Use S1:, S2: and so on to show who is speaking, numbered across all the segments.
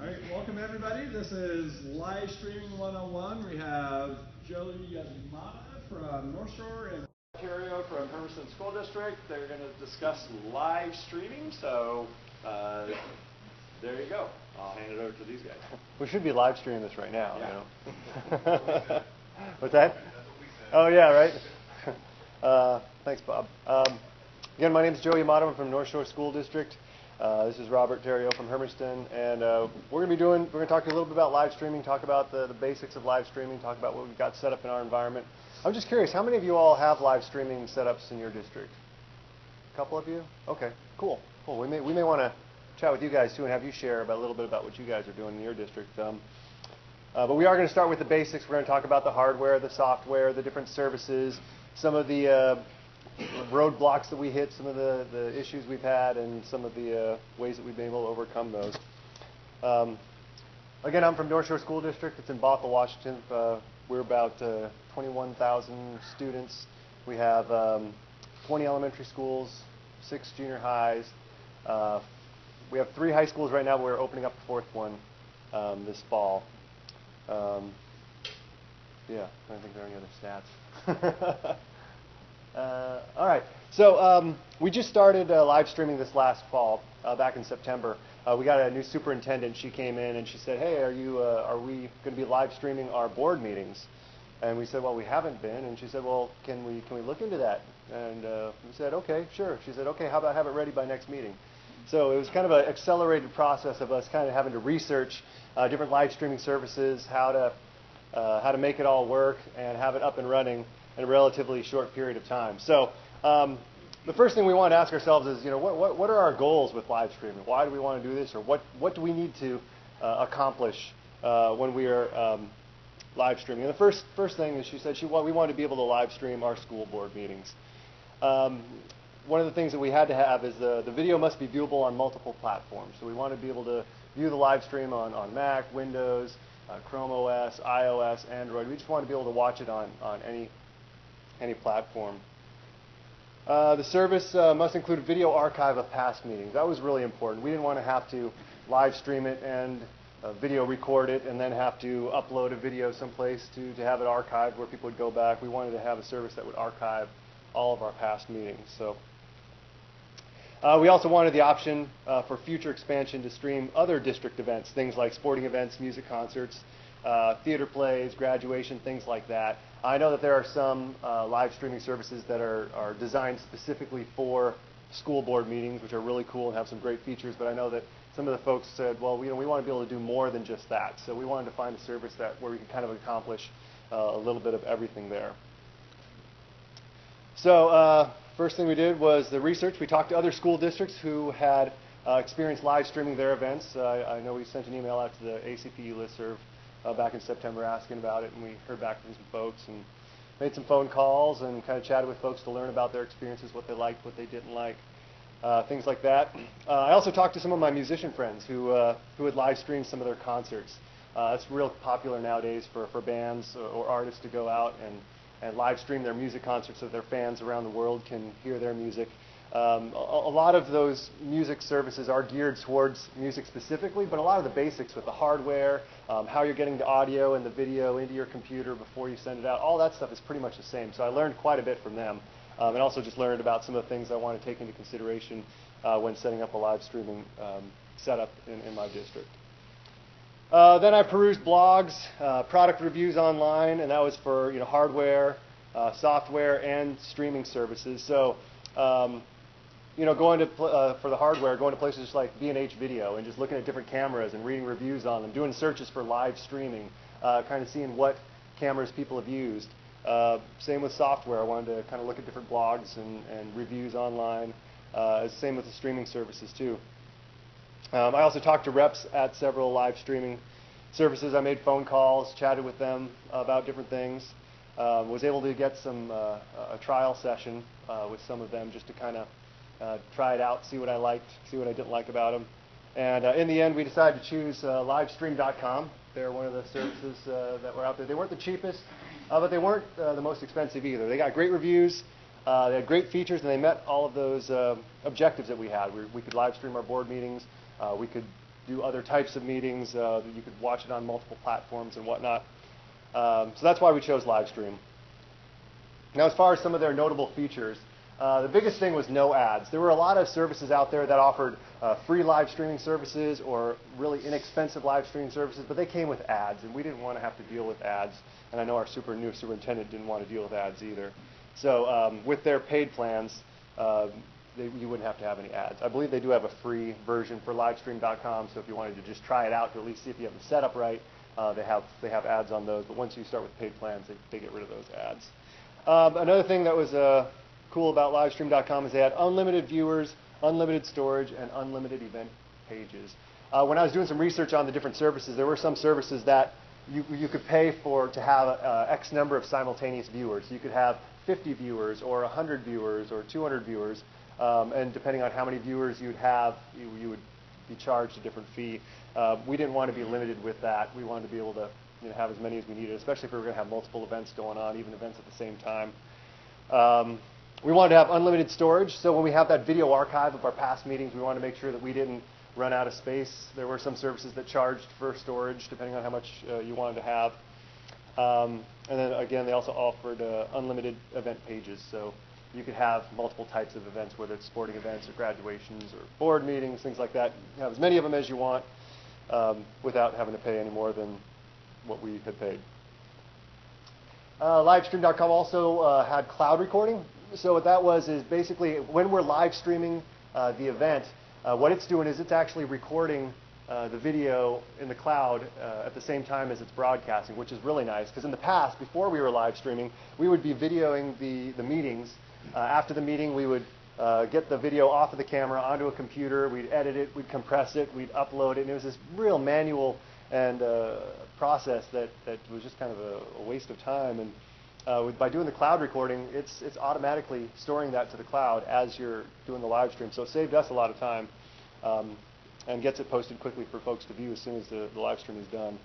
S1: All right, welcome everybody. This is Live Streaming 101. We have Joey Yamada from North Shore and Ontario from Hermiston School District. They're going to discuss live streaming, so there you go. I'll hand it over to these guys.
S2: We should be live streaming this right now,
S1: yeah.
S2: You know. What's that? Oh, yeah, right? Thanks, Bob. Again, my name is Joey Yamada. I'm from North Shore School District. This is Robert Terrio from Hermiston, and we're going to talk to you a little bit about live streaming, talk about the basics of live streaming, talk about what we've got set up in our environment. I'm just curious, how many of you all have live streaming setups in your district? A couple of you? Okay, cool. We may want to chat with you guys too and have you share a little bit about what you guys are doing in your district. But we are going to start with the basics. We're going to talk about the hardware, the software, the different services, some of the roadblocks that we hit, some of the issues we've had, and some of the ways that we've been able to overcome those. Again, I'm from North Shore School District. It's in Bothell, Washington. We're about 21,000 students. We have 20 elementary schools, 6 junior highs. We have 3 high schools right now, but we're opening up the 4th one this fall. Yeah, I don't think there are any other stats. All right, so we just started live streaming this last fall, back in September. We got a new superintendent. She came in and she said, "Hey, are we going to be live streaming our board meetings?" And we said, "Well, we haven't been." And she said, "Well, can we look into that?" And we said, "Okay, sure." She said, "Okay, how about have it ready by next meeting?" So it was kind of an accelerated process of us kind of having to research different live streaming services, how to make it all work and have it up and running in a relatively short period of time. So the first thing we want to ask ourselves is, what are our goals with live streaming? Why do we want to do this, or what do we need to accomplish when we are live streaming? And the first thing is, she said we wanted to be able to live stream our school board meetings. One of the things that we had to have is the video must be viewable on multiple platforms. So we want to be able to view the live stream on Mac, Windows, Chrome OS, iOS, Android. We just want to be able to watch it on any platform. The service must include a video archive of past meetings. That was really important. We didn't want to have to live stream it and video record it and then have to upload a video someplace to have it archived where people would go back. We wanted to have a service that would archive all of our past meetings. So we also wanted the option for future expansion to stream other district events, things like sporting events, music concerts, theater plays, graduation, things like that. I know that there are some live streaming services that are designed specifically for school board meetings, which are really cool and have some great features, but I know that some of the folks said, well, we want to be able to do more than just that. So we wanted to find a service where we could kind of accomplish a little bit of everything there. So first thing we did was the research. We talked to other school districts who had experienced live streaming their events. I know we sent an email out to the ACPEnw listserv back in September asking about it, and we heard back from some folks and made some phone calls and kind of chatted with folks to learn about their experiences, what they liked, what they didn't like, things like that. I also talked to some of my musician friends who had live streamed some of their concerts. It's real popular nowadays for bands or artists to go out and live stream their music concerts so their fans around the world can hear their music. A lot of those music services are geared towards music specifically, but a lot of the basics with the hardware, how you're getting the audio and the video into your computer before you send it out, all that stuff is pretty much the same. So I learned quite a bit from them, and also just learned about some of the things I want to take into consideration when setting up a live streaming setup in my district. Then I perused blogs, product reviews online, and that was for hardware, software, and streaming services. So going to for the hardware, going to places like B&H Video and just looking at different cameras and reading reviews on them, doing searches for live streaming, kind of seeing what cameras people have used. Same with software. I wanted to kind of look at different blogs and reviews online. Same with the streaming services too. I also talked to reps at several live streaming services. I made phone calls, chatted with them about different things. Was able to get a trial session with some of them just to kind of try it out, see what I liked, see what I didn't like about them. And in the end, we decided to choose livestream.com. They're one of the services that were out there. They weren't the cheapest, but they weren't the most expensive either. They got great reviews. They had great features, and they met all of those objectives that we had. We could live stream our board meetings. We could do other types of meetings. You could watch it on multiple platforms and whatnot. So that's why we chose live stream. Now, as far as some of their notable features, the biggest thing was no ads. There were a lot of services out there that offered free live streaming services or really inexpensive live streaming services, but they came with ads, and we didn't want to have to deal with ads. And I know our new superintendent didn't want to deal with ads either. So with their paid plans, you wouldn't have to have any ads. I believe they do have a free version for livestream.com, so if you wanted to just try it out to at least see if you have the setup right, they have ads on those. But once you start with paid plans, they get rid of those ads. Another thing that was cool about livestream.com is they had unlimited viewers, unlimited storage, and unlimited event pages. When I was doing some research on the different services, there were some services that you could pay for to have X number of simultaneous viewers. You could have 50 viewers or 100 viewers or 200 viewers, and depending on how many viewers you'd have, you would be charged a different fee. We didn't want to be limited with that. We wanted to be able to have as many as we needed, especially if we were going to have multiple events going on, even events at the same time. We wanted to have unlimited storage, so when we have that video archive of our past meetings, we wanted to make sure that we didn't run out of space. There were some services that charged for storage, depending on how much you wanted to have. And then again, they also offered unlimited event pages, so you could have multiple types of events, whether it's sporting events or graduations or board meetings, things like that. You have as many of them as you want without having to pay any more than what we had paid. Livestream.com also had cloud recording. So what that was is basically when we're live streaming the event, what it's doing is it's actually recording the video in the cloud at the same time as it's broadcasting, which is really nice. Because in the past, before we were live streaming, we would be videoing the meetings. After the meeting, we would get the video off of the camera onto a computer. We'd edit it, we'd compress it, we'd upload it. And it was this real manual and process that was just kind of a waste of time. And by doing the cloud recording, it's automatically storing that to the cloud as you're doing the live stream. So it saved us a lot of time and gets it posted quickly for folks to view as soon as the live stream is done.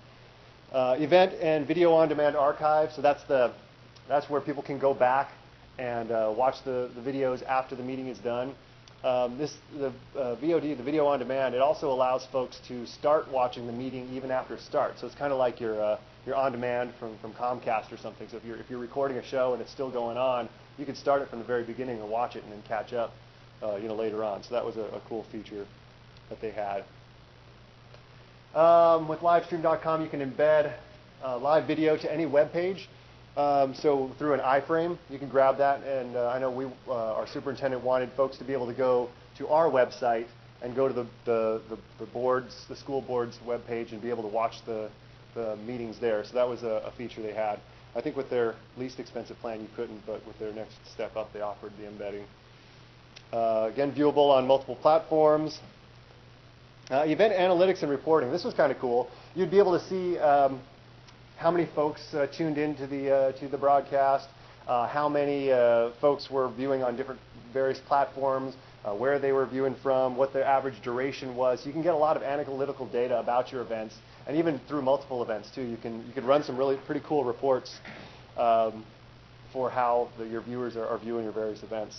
S2: Event and video on demand archive. So that's where people can go back and watch the videos after the meeting is done. The VOD, the video on demand, it also allows folks to start watching the meeting even after start. So it's kind of like your on demand from Comcast or something. So if you're recording a show and it's still going on, you could start it from the very beginning and watch it and then catch up later on. So that was a cool feature that they had. With livestream.com, you can embed live video to any web page. So through an iframe, you can grab that, and I know our superintendent wanted folks to be able to go to our website and go to the school board's web page and be able to watch the meetings there. So that was a feature they had. I think with their least expensive plan you couldn't, but with their next step up they offered the embedding. Again, viewable on multiple platforms. Event analytics and reporting. This was kind of cool. You'd be able to see how many folks tuned into the broadcast, how many folks were viewing on various platforms, where they were viewing from, what their average duration was. You can get a lot of analytical data about your events, and even through multiple events too. You can run some really pretty cool reports for how your viewers are viewing your various events.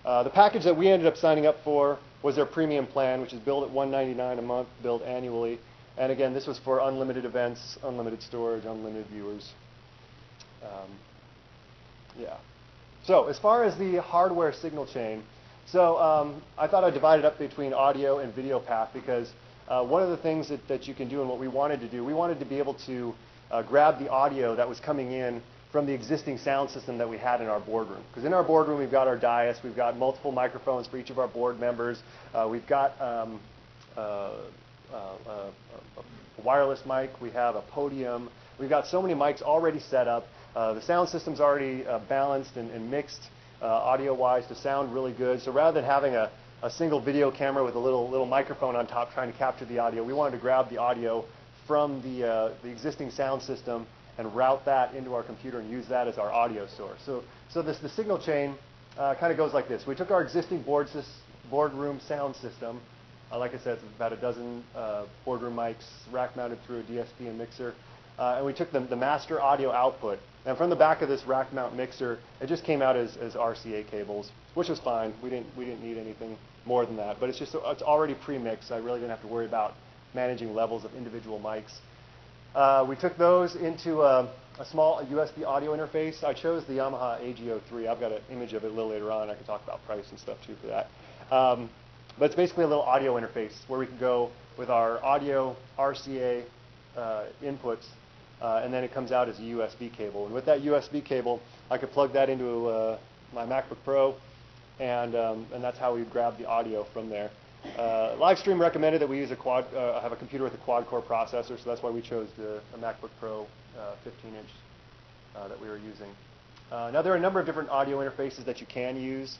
S2: The package that we ended up signing up for was their premium plan, which is billed at $199 a month, billed annually. And again, this was for unlimited events, unlimited storage, unlimited viewers. Yeah. So as far as the hardware signal chain, so I thought I'd divide it up between audio and video path because one of the things that you can do and what we wanted to do, we wanted to be able to grab the audio that was coming in from the existing sound system that we had in our boardroom. Because in our boardroom, we've got our dais, we've got multiple microphones for each of our board members, we've got a wireless mic, we have a podium, we've got so many mics already set up. The sound system's already balanced and mixed audio-wise to sound really good. So rather than having a single video camera with a little microphone on top trying to capture the audio, we wanted to grab the audio from the existing sound system and route that into our computer and use that as our audio source. So the signal chain kind of goes like this. We took our existing boardroom sound system. Like I said, it's about a dozen boardroom mics rack-mounted through a DSP and mixer. And we took the master audio output. And from the back of this rack-mount mixer, it just came out as RCA cables, which was fine. We didn't need anything more than that. But it's already pre-mixed. So I really didn't have to worry about managing levels of individual mics. We took those into a small USB audio interface. I chose the Yamaha AGO3. I've got an image of it a little later on. I can talk about price and stuff too for that. But it's basically a little audio interface where we can go with our audio RCA inputs, and then it comes out as a USB cable. And with that USB cable, I could plug that into my MacBook Pro, and that's how we grab the audio from there. Livestream recommended that we use have a computer with a quad-core processor, so that's why we chose a MacBook Pro 15-inch that we were using. Now, there are a number of different audio interfaces that you can use.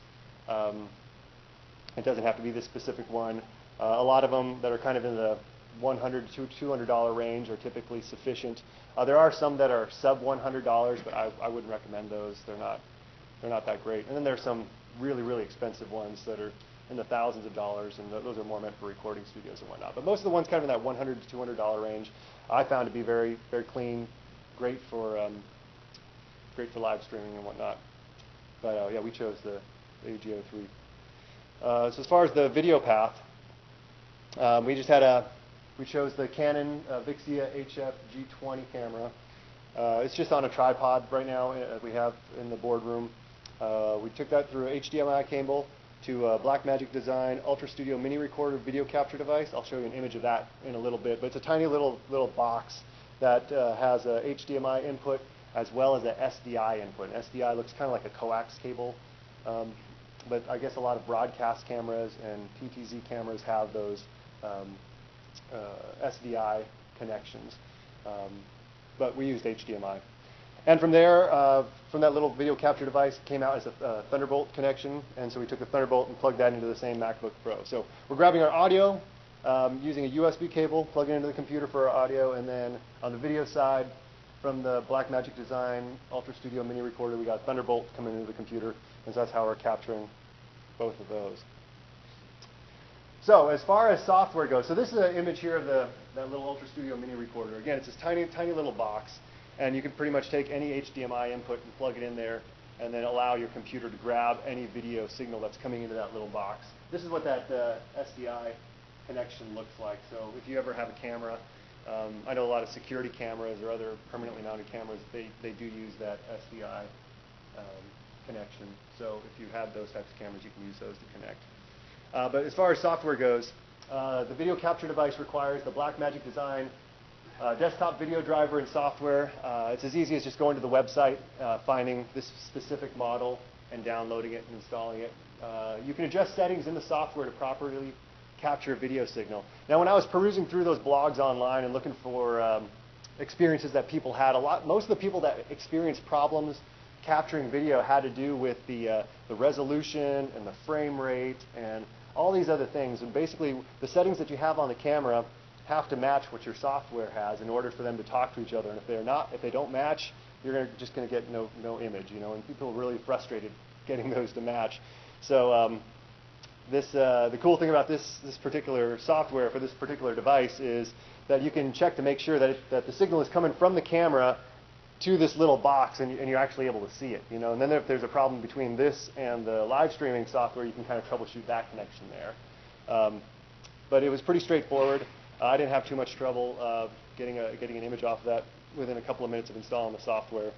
S2: It doesn't have to be this specific one. A lot of them that are kind of in the $100 to $200 range are typically sufficient. There are some that are sub $100, but I wouldn't recommend those. They're not that great. And then there's some really, really expensive ones that are in the thousands of dollars, and those are more meant for recording studios and whatnot. But most of the ones kind of in that $100 to $200 range, I found to be very, very clean, great for live streaming and whatnot. But yeah, we chose the AGO3. So as far as the video path, we chose the Canon Vixia HF G20 camera. It's just on a tripod right now we have in the boardroom. We took that through a HDMI cable to a Blackmagic Design Ultra Studio mini recorder video capture device. I'll show you an image of that in a little bit, but it's a tiny little box that has a HDMI input as well as an SDI input. An SDI looks kind of like a coax cable, but I guess a lot of broadcast cameras and PTZ cameras have those SDI connections, but we used HDMI. And from there, from that little video capture device, it came out as a Thunderbolt connection, and so we took the Thunderbolt and plugged that into the same MacBook Pro. So we're grabbing our audio, using a USB cable, plugging it into the computer for our audio, and then on the video side, from the Blackmagic Design Ultra Studio mini recorder, we got Thunderbolt coming into the computer, and so that's how we're capturing both of those. So as far as software goes, so this is an image here of that little Ultra Studio mini recorder. Again, it's this tiny, tiny little box. And you can pretty much take any HDMI input and plug it in there, and then allow your computer to grab any video signal that's coming into that little box. This is what that SDI connection looks like. So if you ever have a camera, I know a lot of security cameras or other permanently mounted cameras, they do use that SDI connection. So if you have those types of cameras, you can use those to connect. But as far as software goes, the video capture device requires the Blackmagic Design desktop video driver and software. It's as easy as just going to the website, finding this specific model, and downloading it and installing it. You can adjust settings in the software to properly capture a video signal. Now, when I was perusing through those blogs online and looking for experiences that people had, most of the people that experienced problems capturing video had to do with the resolution and the frame rate and all these other things. And basically, the settings that you have on the camera have to match what your software has in order for them to talk to each other. And if they don't match, you're just going to get no image, and people are really frustrated getting those to match. So the cool thing about this particular software for this particular device is that you can check to make sure that the signal is coming from the camera to this little box, and you're actually able to see it. And then if there's a problem between this and the live streaming software, you can kind of troubleshoot that connection there. But it was pretty straightforward. I didn't have too much trouble getting an image off of that within a couple of minutes of installing the software.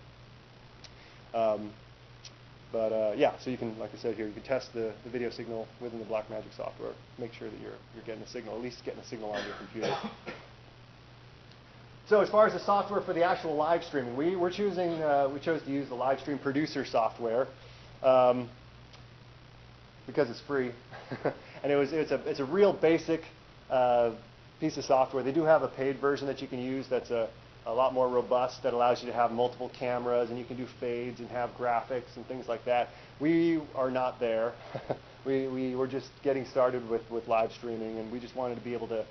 S2: Yeah, so you can, like I said here, you can test the video signal within the Blackmagic software. Make sure that you're getting a signal, at least getting a signal on your computer. So as far as the software for the actual live streaming, we chose to use the Live Stream Producer software because it's free, and it's a real basic piece of software. They do have a paid version that you can use that's a lot more robust, that allows you to have multiple cameras, and you can do fades and have graphics and things like that. We are not there. we were just getting started with live streaming, and we just wanted to be able to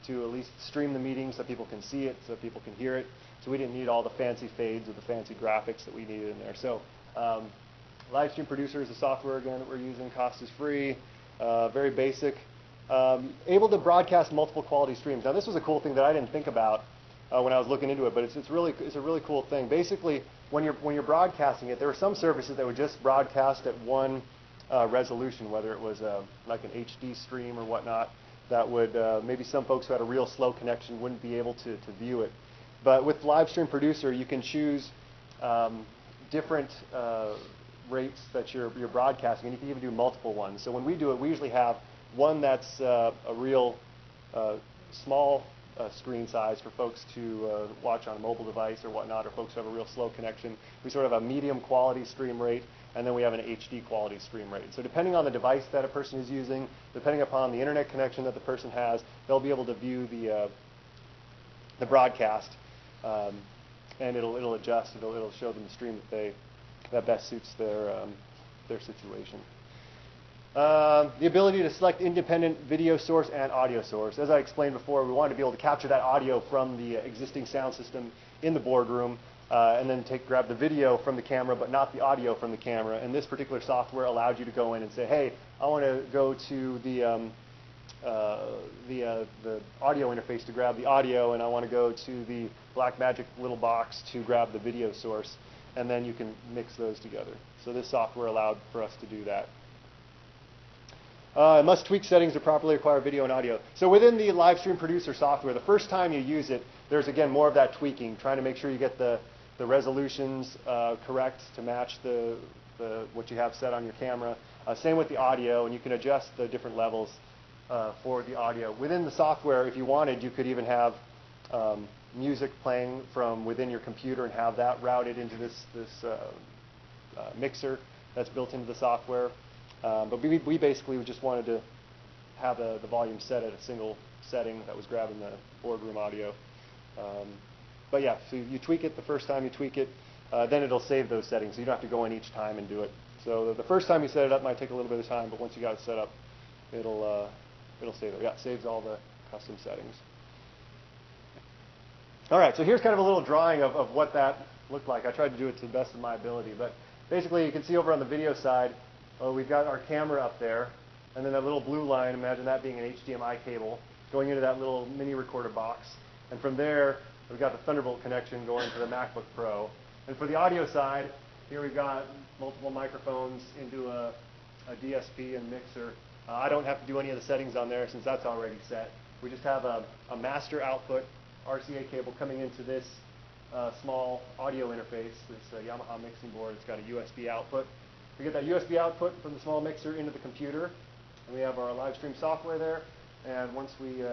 S2: at least stream the meeting so people can see it, so people can hear it. So we didn't need all the fancy fades or the fancy graphics that we needed in there. So Live Stream Producer is the software, again, that we're using. Cost is free, very basic. Able to broadcast multiple quality streams. Now, this was a cool thing that I didn't think about when I was looking into it, but it's a really cool thing. Basically, when you're broadcasting it, there were some services that would just broadcast at one resolution, whether it was like an HD stream or whatnot. that would, maybe some folks who had a real slow connection wouldn't be able to view it. But with Livestream Producer, you can choose different rates that you're broadcasting, and you can even do multiple ones. So when we do it, we usually have one that's a real small screen size for folks to watch on a mobile device or whatnot, or folks who have a real slow connection. We sort of have a medium quality stream rate, and then we have an HD quality stream rate. So depending on the device that a person is using, depending upon the internet connection that the person has, they'll be able to view the broadcast, and it'll adjust. It'll show them the stream that best suits their situation. The ability to select independent video source and audio source. As I explained before, we wanted to be able to capture that audio from the existing sound system in the boardroom, and then grab the video from the camera, but not the audio from the camera. And this particular software allowed you to go in and say, hey, I want to go to the audio interface to grab the audio, and I want to go to the Blackmagic little box to grab the video source, and then you can mix those together. So this software allowed for us to do that. It must tweak settings to properly acquire video and audio. So within the Livestream Producer software, the first time you use it, there's again more of that tweaking, trying to make sure you get the resolutions correct to match what you have set on your camera. Same with the audio, and you can adjust the different levels for the audio. Within the software, if you wanted, you could even have music playing from within your computer and have that routed into this mixer that's built into the software. But we basically just wanted to have the volume set at a single setting that was grabbing the boardroom audio. But yeah, so you tweak it the first time you tweak it, then it'll save those settings, so you don't have to go in each time and do it. So the first time you set it up might take a little bit of time, but once you got it set up, it'll stay there. Yeah, it saves all the custom settings. All right, so here's kind of a little drawing of what that looked like. I tried to do it to the best of my ability, but basically you can see over on the video side, we've got our camera up there, and then that little blue line, imagine that being an HDMI cable, going into that little mini recorder box. And from there, we've got the Thunderbolt connection going to the MacBook Pro. And for the audio side, here we've got multiple microphones into a DSP and mixer. I don't have to do any of the settings on there since that's already set. We just have a master output RCA cable coming into this small audio interface, this Yamaha mixing board. It's got a USB output. We get that USB output from the small mixer into the computer, and we have our live stream software there. And once we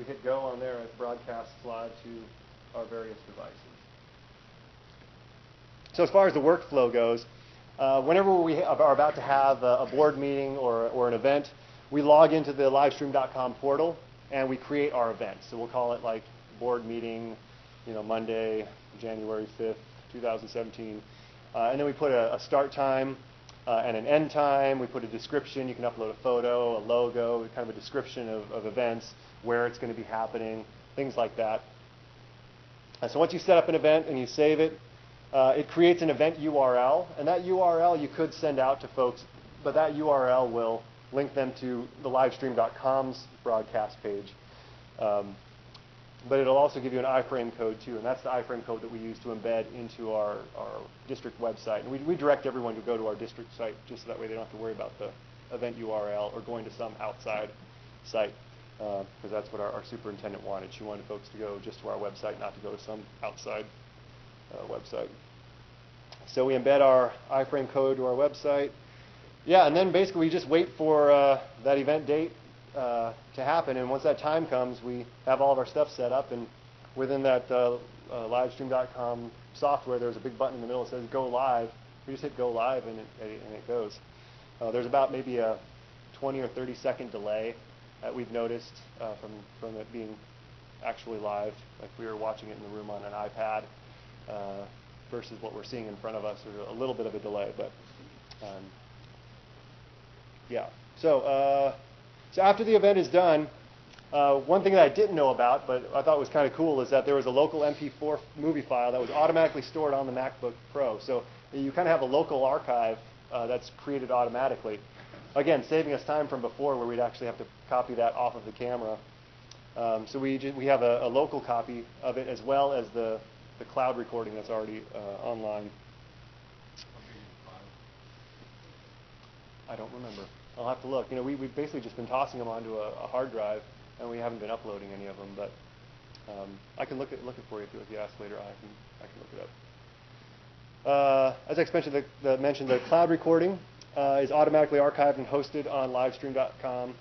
S2: hit go on there, it broadcasts live to our various devices. So as far as the workflow goes, whenever we are about to have a board meeting or an event, we log into the livestream.com portal and we create our event. So we'll call it like board meeting, Monday, January 5th, 2017. And then we put a start time and an end time. We put a description. You can upload a photo, a logo, kind of a description of events, where it's going to be happening, things like that. So once you set up an event and you save it, it creates an event URL. And that URL you could send out to folks, but that URL will link them to the livestream.com's broadcast page. But it'll also give you an iframe code too, and that's the iframe code that we use to embed into our district website. And we direct everyone to go to our district site just so that way they don't have to worry about the event URL or going to some outside site, because that's what our superintendent wanted. She wanted folks to go just to our website, not to go to some outside website. So we embed our iframe code to our website. Yeah, and then basically we just wait for that event date to happen, and once that time comes, we have all of our stuff set up, and within that livestream.com software, there's a big button in the middle that says Go Live. We just hit Go Live, and it goes. There's about maybe a 20 or 30 second delay that we've noticed from it being actually live, like we were watching it in the room on an iPad, versus what we're seeing in front of us. There's a little bit of a delay, but yeah. So after the event is done, one thing that I didn't know about, but I thought was kind of cool, is that there was a local MP4 movie file that was automatically stored on the MacBook Pro. So you kind of have a local archive that's created automatically. Again, saving us time from before where we'd actually have to copy that off of the camera. So we have a local copy of it, as well as the cloud recording that's already online. I don't remember. I'll have to look. You know, we've basically just been tossing them onto a hard drive, and we haven't been uploading any of them. But I can look it for you if you ask later. I can look it up. As I mentioned, the cloud recording is automatically archived and hosted on livestream.com,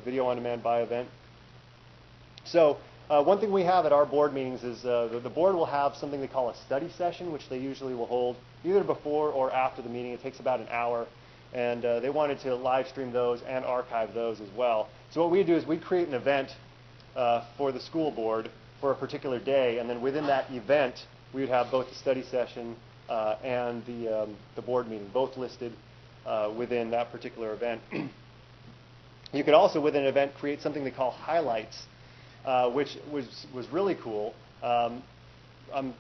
S2: video on demand by event. So one thing we have at our board meetings is the board will have something they call a study session, which they usually will hold either before or after the meeting. It takes about an hour, and they wanted to live stream those and archive those as well. So what we do is we create an event for the school board for a particular day, and then within that event, we would have both the study session and the board meeting, both listed within that particular event. You could also, within an event, create something they call highlights, which was really cool. I'm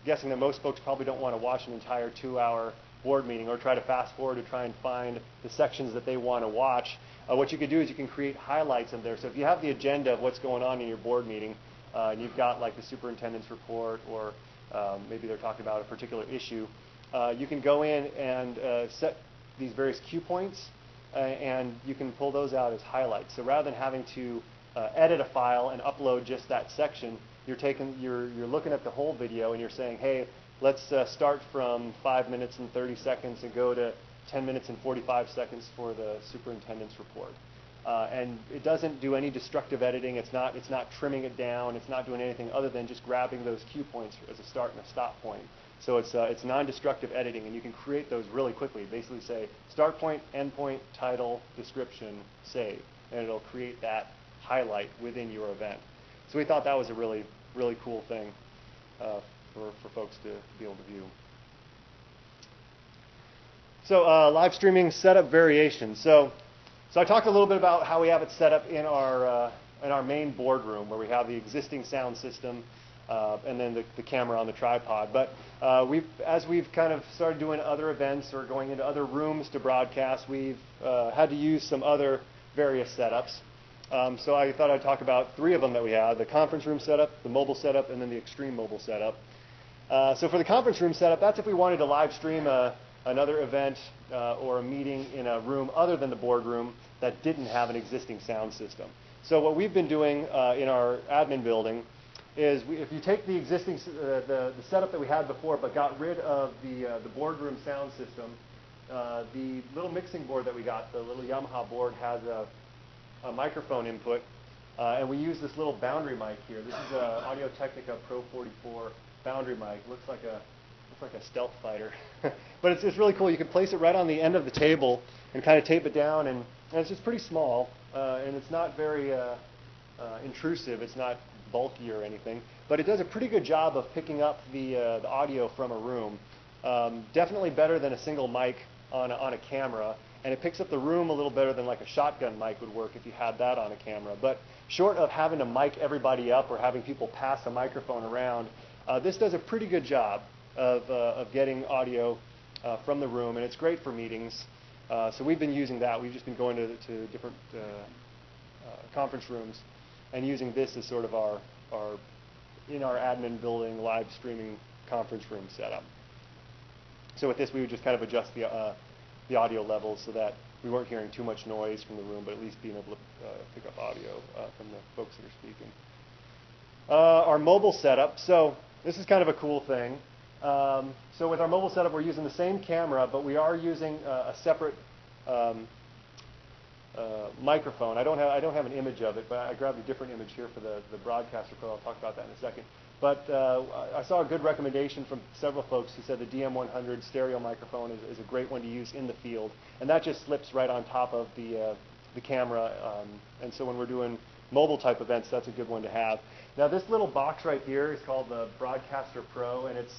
S2: guessing that most folks probably don't want to watch an entire 2-hour board meeting or try to fast forward to try and find the sections that they want to watch. What you could do is you can create highlights in there. So if you have the agenda of what's going on in your board meeting, and you've got like the superintendent's report, or maybe they're talking about a particular issue, you can go in and set these various cue points, and you can pull those out as highlights. So rather than having to edit a file and upload just that section, you're looking at the whole video and you're saying, hey, let's start from 5 minutes and 30 seconds and go to 10 minutes and 45 seconds for the superintendent's report. And it doesn't do any destructive editing. It's not trimming it down. It's not doing anything other than just grabbing those cue points as a start and a stop point. So it's non-destructive editing, and you can create those really quickly. Basically say start point, end point, title, description, save, and it'll create that highlight within your event. So we thought that was a really, really cool thing for folks to be able to view. So live streaming setup variations. So I talked a little bit about how we have it set up in our main boardroom, where we have the existing sound system and then the camera on the tripod. But as we've kind of started doing other events or going into other rooms to broadcast, we've had to use some other various setups. So I thought I'd talk about 3 of them that we have: the conference room setup, the mobile setup, and then the extreme mobile setup. So for the conference room setup, that's if we wanted to live stream another event or a meeting in a room other than the boardroom that didn't have an existing sound system. So what we've been doing in our admin building is if you take the existing the setup that we had before but got rid of the boardroom sound system, the little mixing board that we got, the little Yamaha board, has a microphone input, and we use this little boundary mic here. This is a Audio-Technica Pro 44 boundary mic. Looks like a stealth fighter. But it's really cool. You can place it right on the end of the table and kind of tape it down, and it's just pretty small, and it's not very intrusive. It's not bulky or anything, but it does a pretty good job of picking up the audio from a room. Definitely better than a single mic on a camera, and it picks up the room a little better than like a shotgun mic would work if you had that on a camera. But short of having to mic everybody up or having people pass a microphone around, this does a pretty good job of getting audio from the room, and it's great for meetings. So we've been using that. We've just been going to different conference rooms and using this as sort of our in our admin building live streaming conference room setup. So with this, we would just kind of adjust the audio levels so that we weren't hearing too much noise from the room, but at least being able to pick up audio from the folks that are speaking. Our mobile setup. So this is kind of a cool thing. So with our mobile setup, we're using the same camera, but we are using a separate microphone. I don't have an image of it, but I grabbed a different image here for the Broadcaster Pro. I'll talk about that in a second. But I saw a good recommendation from several folks who said the DM100 stereo microphone is a great one to use in the field, and that just slips right on top of the camera. And so when we're doing mobile type events, that's a good one to have. Now this little box right here is called the Broadcaster Pro, and it's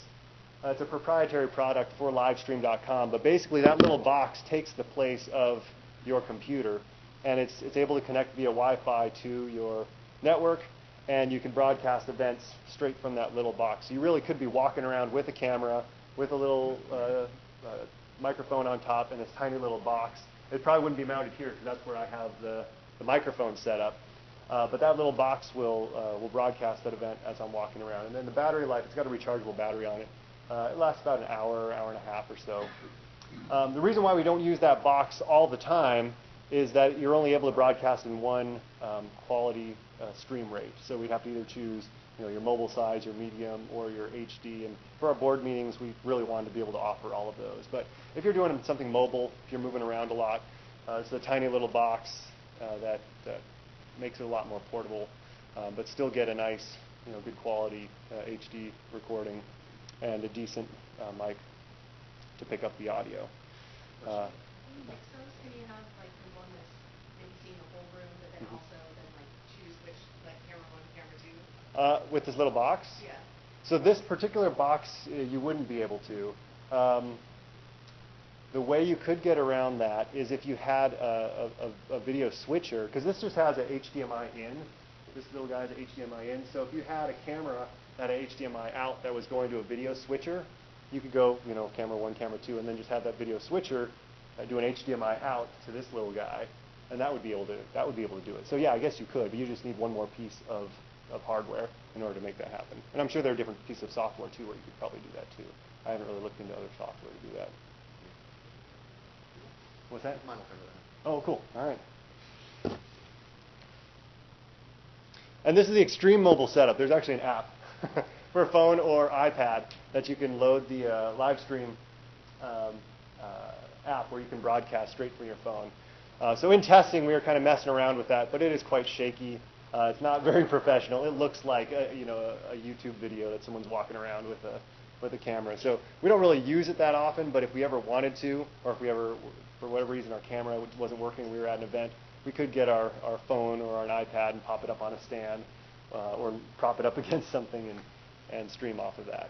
S2: a proprietary product for livestream.com. But basically, that little box takes the place of your computer, and it's able to connect via Wi-Fi to your network, and you can broadcast events straight from that little box. So you really could be walking around with a camera, with a little microphone on top, and this tiny little box. It probably wouldn't be mounted here because that's where I have the microphone set up. But that little box will broadcast that event as I'm walking around. And then the battery life, it's got a rechargeable battery on it. It lasts about an hour and a half or so. The reason why we don't use that box all the time is that you're only able to broadcast in one quality stream rate. So we'd have to either choose your mobile size, your medium, or your HD. And for our board meetings, we really wanted to be able to offer all of those. But if you're doing something mobile, if you're moving around a lot, it's a tiny little box that makes it a lot more portable, but still get a nice, good quality HD recording and a decent mic to pick up the audio.
S3: Can you mix those? Can you have like the one that's maybe seeing the whole room, but then also then like choose which, like camera 1, camera 2?
S2: With this little box?
S3: Yeah.
S2: So this particular box, you wouldn't be able to. The way you could get around that is if you had a video switcher, because this just has a HDMI in. This little guy has a HDMI in. So if you had a camera that had a HDMI out that was going to a video switcher, you could go, camera 1, camera 2, and then just have that video switcher do an HDMI out to this little guy, and that would be able to do it. So yeah, I guess you could, but you just need one more piece of hardware in order to make that happen. And I'm sure there are different pieces of software too where you could probably do that too. I haven't really looked into other software to do that. What's that?
S4: Mine will cover that.
S2: Oh, cool. All right. And this is the Extreme Mobile setup. There's actually an app for a phone or iPad that you can load the live stream app where you can broadcast straight from your phone. So in testing, we were kind of messing around with that, but it is quite shaky. It's not very professional. It looks like a YouTube video that someone's walking around with a camera. So we don't really use it that often, but if we ever wanted to, or if we ever, for whatever reason, our camera wasn't working, we were at an event, we could get our phone or an iPad and pop it up on a stand or prop it up against something and stream off of that.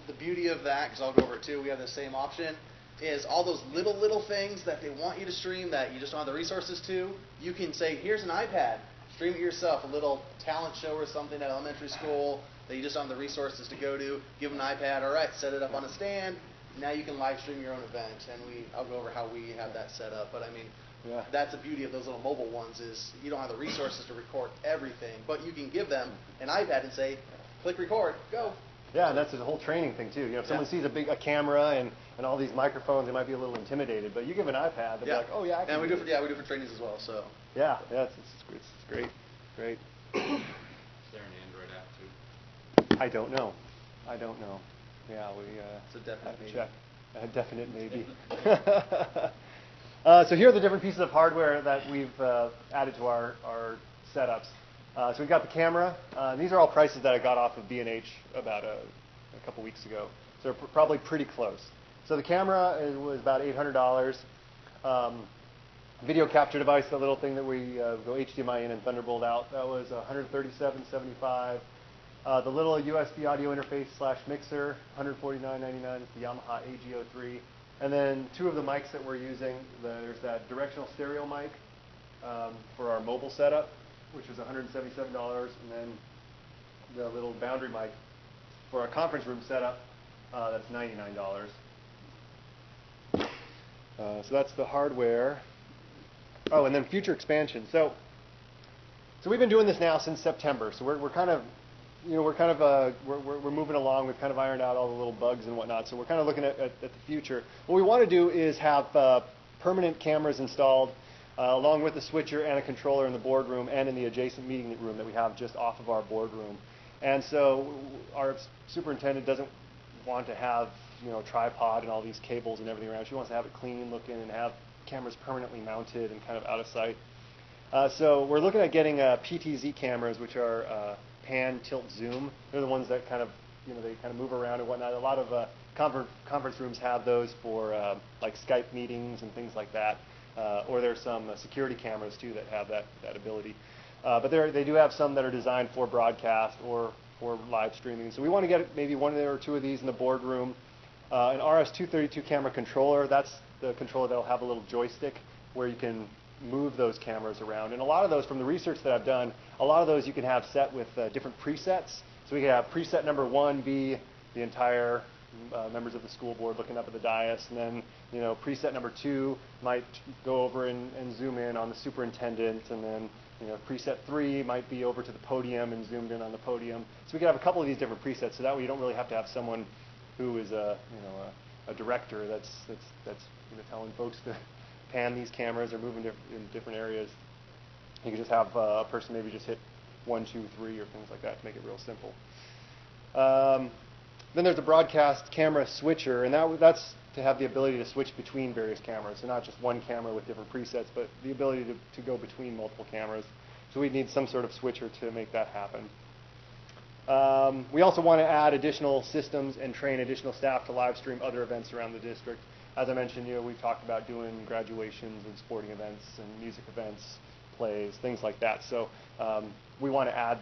S4: The beauty of that, because I'll go over it too, we have the same option, is all those little things that they want you to stream that you just don't have the resources to, you can say, here's an iPad, stream it yourself, a little talent show or something at elementary school that you just don't have the resources to go to, give them an iPad, all right, set it up on a stand, now you can live stream your own event, and I'll go over how we have that set up, but I mean,
S2: yeah.
S4: That's the beauty of those little mobile ones is you don't have the resources to record everything, but you can give them an iPad and say, click record, go.
S2: Yeah, and that's the whole training thing too. If someone sees a camera and all these microphones, they might be a little intimidated. But you give an iPad, they'll be like, oh yeah, I can.
S4: And we do for trainings as well. So.
S2: Yeah, it's great.
S5: Is there an Android app too?
S2: I don't know. Yeah,
S4: It's a definite maybe.
S2: check. A definite maybe. So here are the different pieces of hardware that we've added to our setups. So we've got the camera. These are all prices that I got off of B&H about a couple weeks ago. So they're probably pretty close. So the camera was about $800. Video capture device, the little thing that we go HDMI in and Thunderbolt out, that was $137.75. The little USB audio interface / mixer, $149.99. It's the Yamaha AG03. And then two of the mics that we're using, there's that directional stereo mic for our mobile setup, which was $177, and then the little boundary mic for our conference room setup, that's $99. So that's the hardware. Oh, and then future expansion. So we've been doing this now since September. So we're kind of, we're moving along. We've kind of ironed out all the little bugs and whatnot. So we're kind of looking at the future. What we want to do is have permanent cameras installed along with a switcher and a controller in the boardroom and in the adjacent meeting room that we have just off of our boardroom. And so our superintendent doesn't want to have tripod and all these cables and everything around. She wants to have it clean looking and have cameras permanently mounted and kind of out of sight. So we're looking at getting PTZ cameras, which are pan, tilt, zoom. They're the ones that kind of they kind of move around and whatnot. A lot of conference rooms have those for like Skype meetings and things like that. Or there's some security cameras too that have that ability. But they do have some that are designed for broadcast or for live streaming. So we want to get maybe one or two of these in the boardroom. An RS-232 camera controller. That's the controller that will have a little joystick where you can move those cameras around. And a lot of those, from the research that I've done, a lot of those you can have set with different presets. So we can have preset number 1 be the entire members of the school board looking up at the dais, and then preset number 2 might go over and zoom in on the superintendent, and then preset 3 might be over to the podium and zoomed in on the podium. So we can have a couple of these different presets, so that way you don't really have to have someone who is a director that's telling folks to pan these cameras or move in different areas. You can just have a person maybe just hit 1, 2, 3 or things like that to make it real simple. Then there's the broadcast camera switcher, and that's to have the ability to switch between various cameras. So not just one camera with different presets, but the ability to go between multiple cameras. So we need some sort of switcher to make that happen. We also want to add additional systems and train additional staff to live stream other events around the district. As I mentioned, we've talked about doing graduations and sporting events and music events, plays, things like that. So we want to add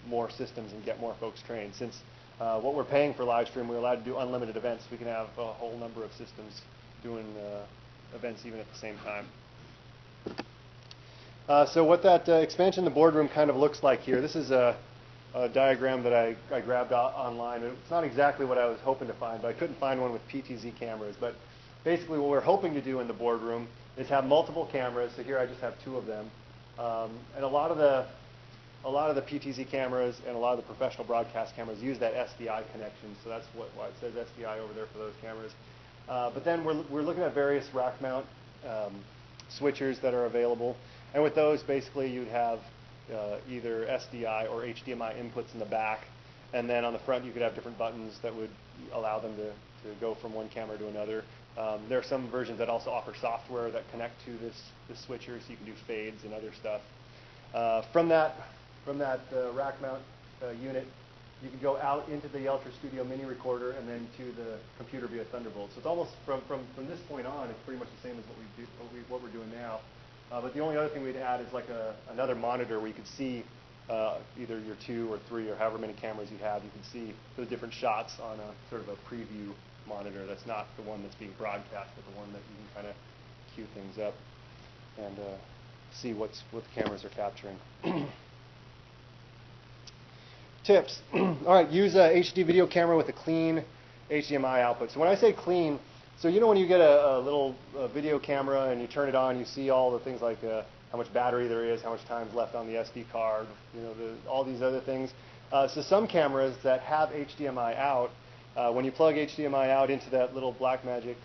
S2: more systems and get more folks trained. Since what we're paying for live stream, we're allowed to do unlimited events. We can have a whole number of systems doing events even at the same time. So what that expansion of the boardroom kind of looks like here, this is a diagram that I grabbed online. It's not exactly what I was hoping to find, but I couldn't find one with PTZ cameras. But basically what we're hoping to do in the boardroom is have multiple cameras. So here I just have 2 of them. And a lot of the PTZ cameras and a lot of the professional broadcast cameras use that SDI connection. So that's why it says SDI over there for those cameras. But then we're looking at various rack mount switchers that are available. And with those, basically, you'd have either SDI or HDMI inputs in the back. And then on the front, you could have different buttons that would allow them to go from one camera to another. There are some versions that also offer software that connect to this switcher, so you can do fades and other stuff. From that rack mount unit, you can go out into the Ultra Studio mini recorder and then to the computer via Thunderbolt. So it's almost from this point on, it's pretty much the same as what we're doing now. But the only other thing we'd add is like another monitor where you could see either your 2 or 3 or however many cameras you have. You can see the different shots on a sort of a preview monitor. That's not the one that's being broadcast, but the one that you can kind of cue things up and see what the cameras are capturing. Tips. All right, use a HD video camera with a clean HDMI output. So when I say clean, so when you get a little video camera and you turn it on, you see all the things like how much battery there is, how much time's left on the SD card, all these other things. So some cameras that have HDMI out, when you plug HDMI out into that little Blackmagic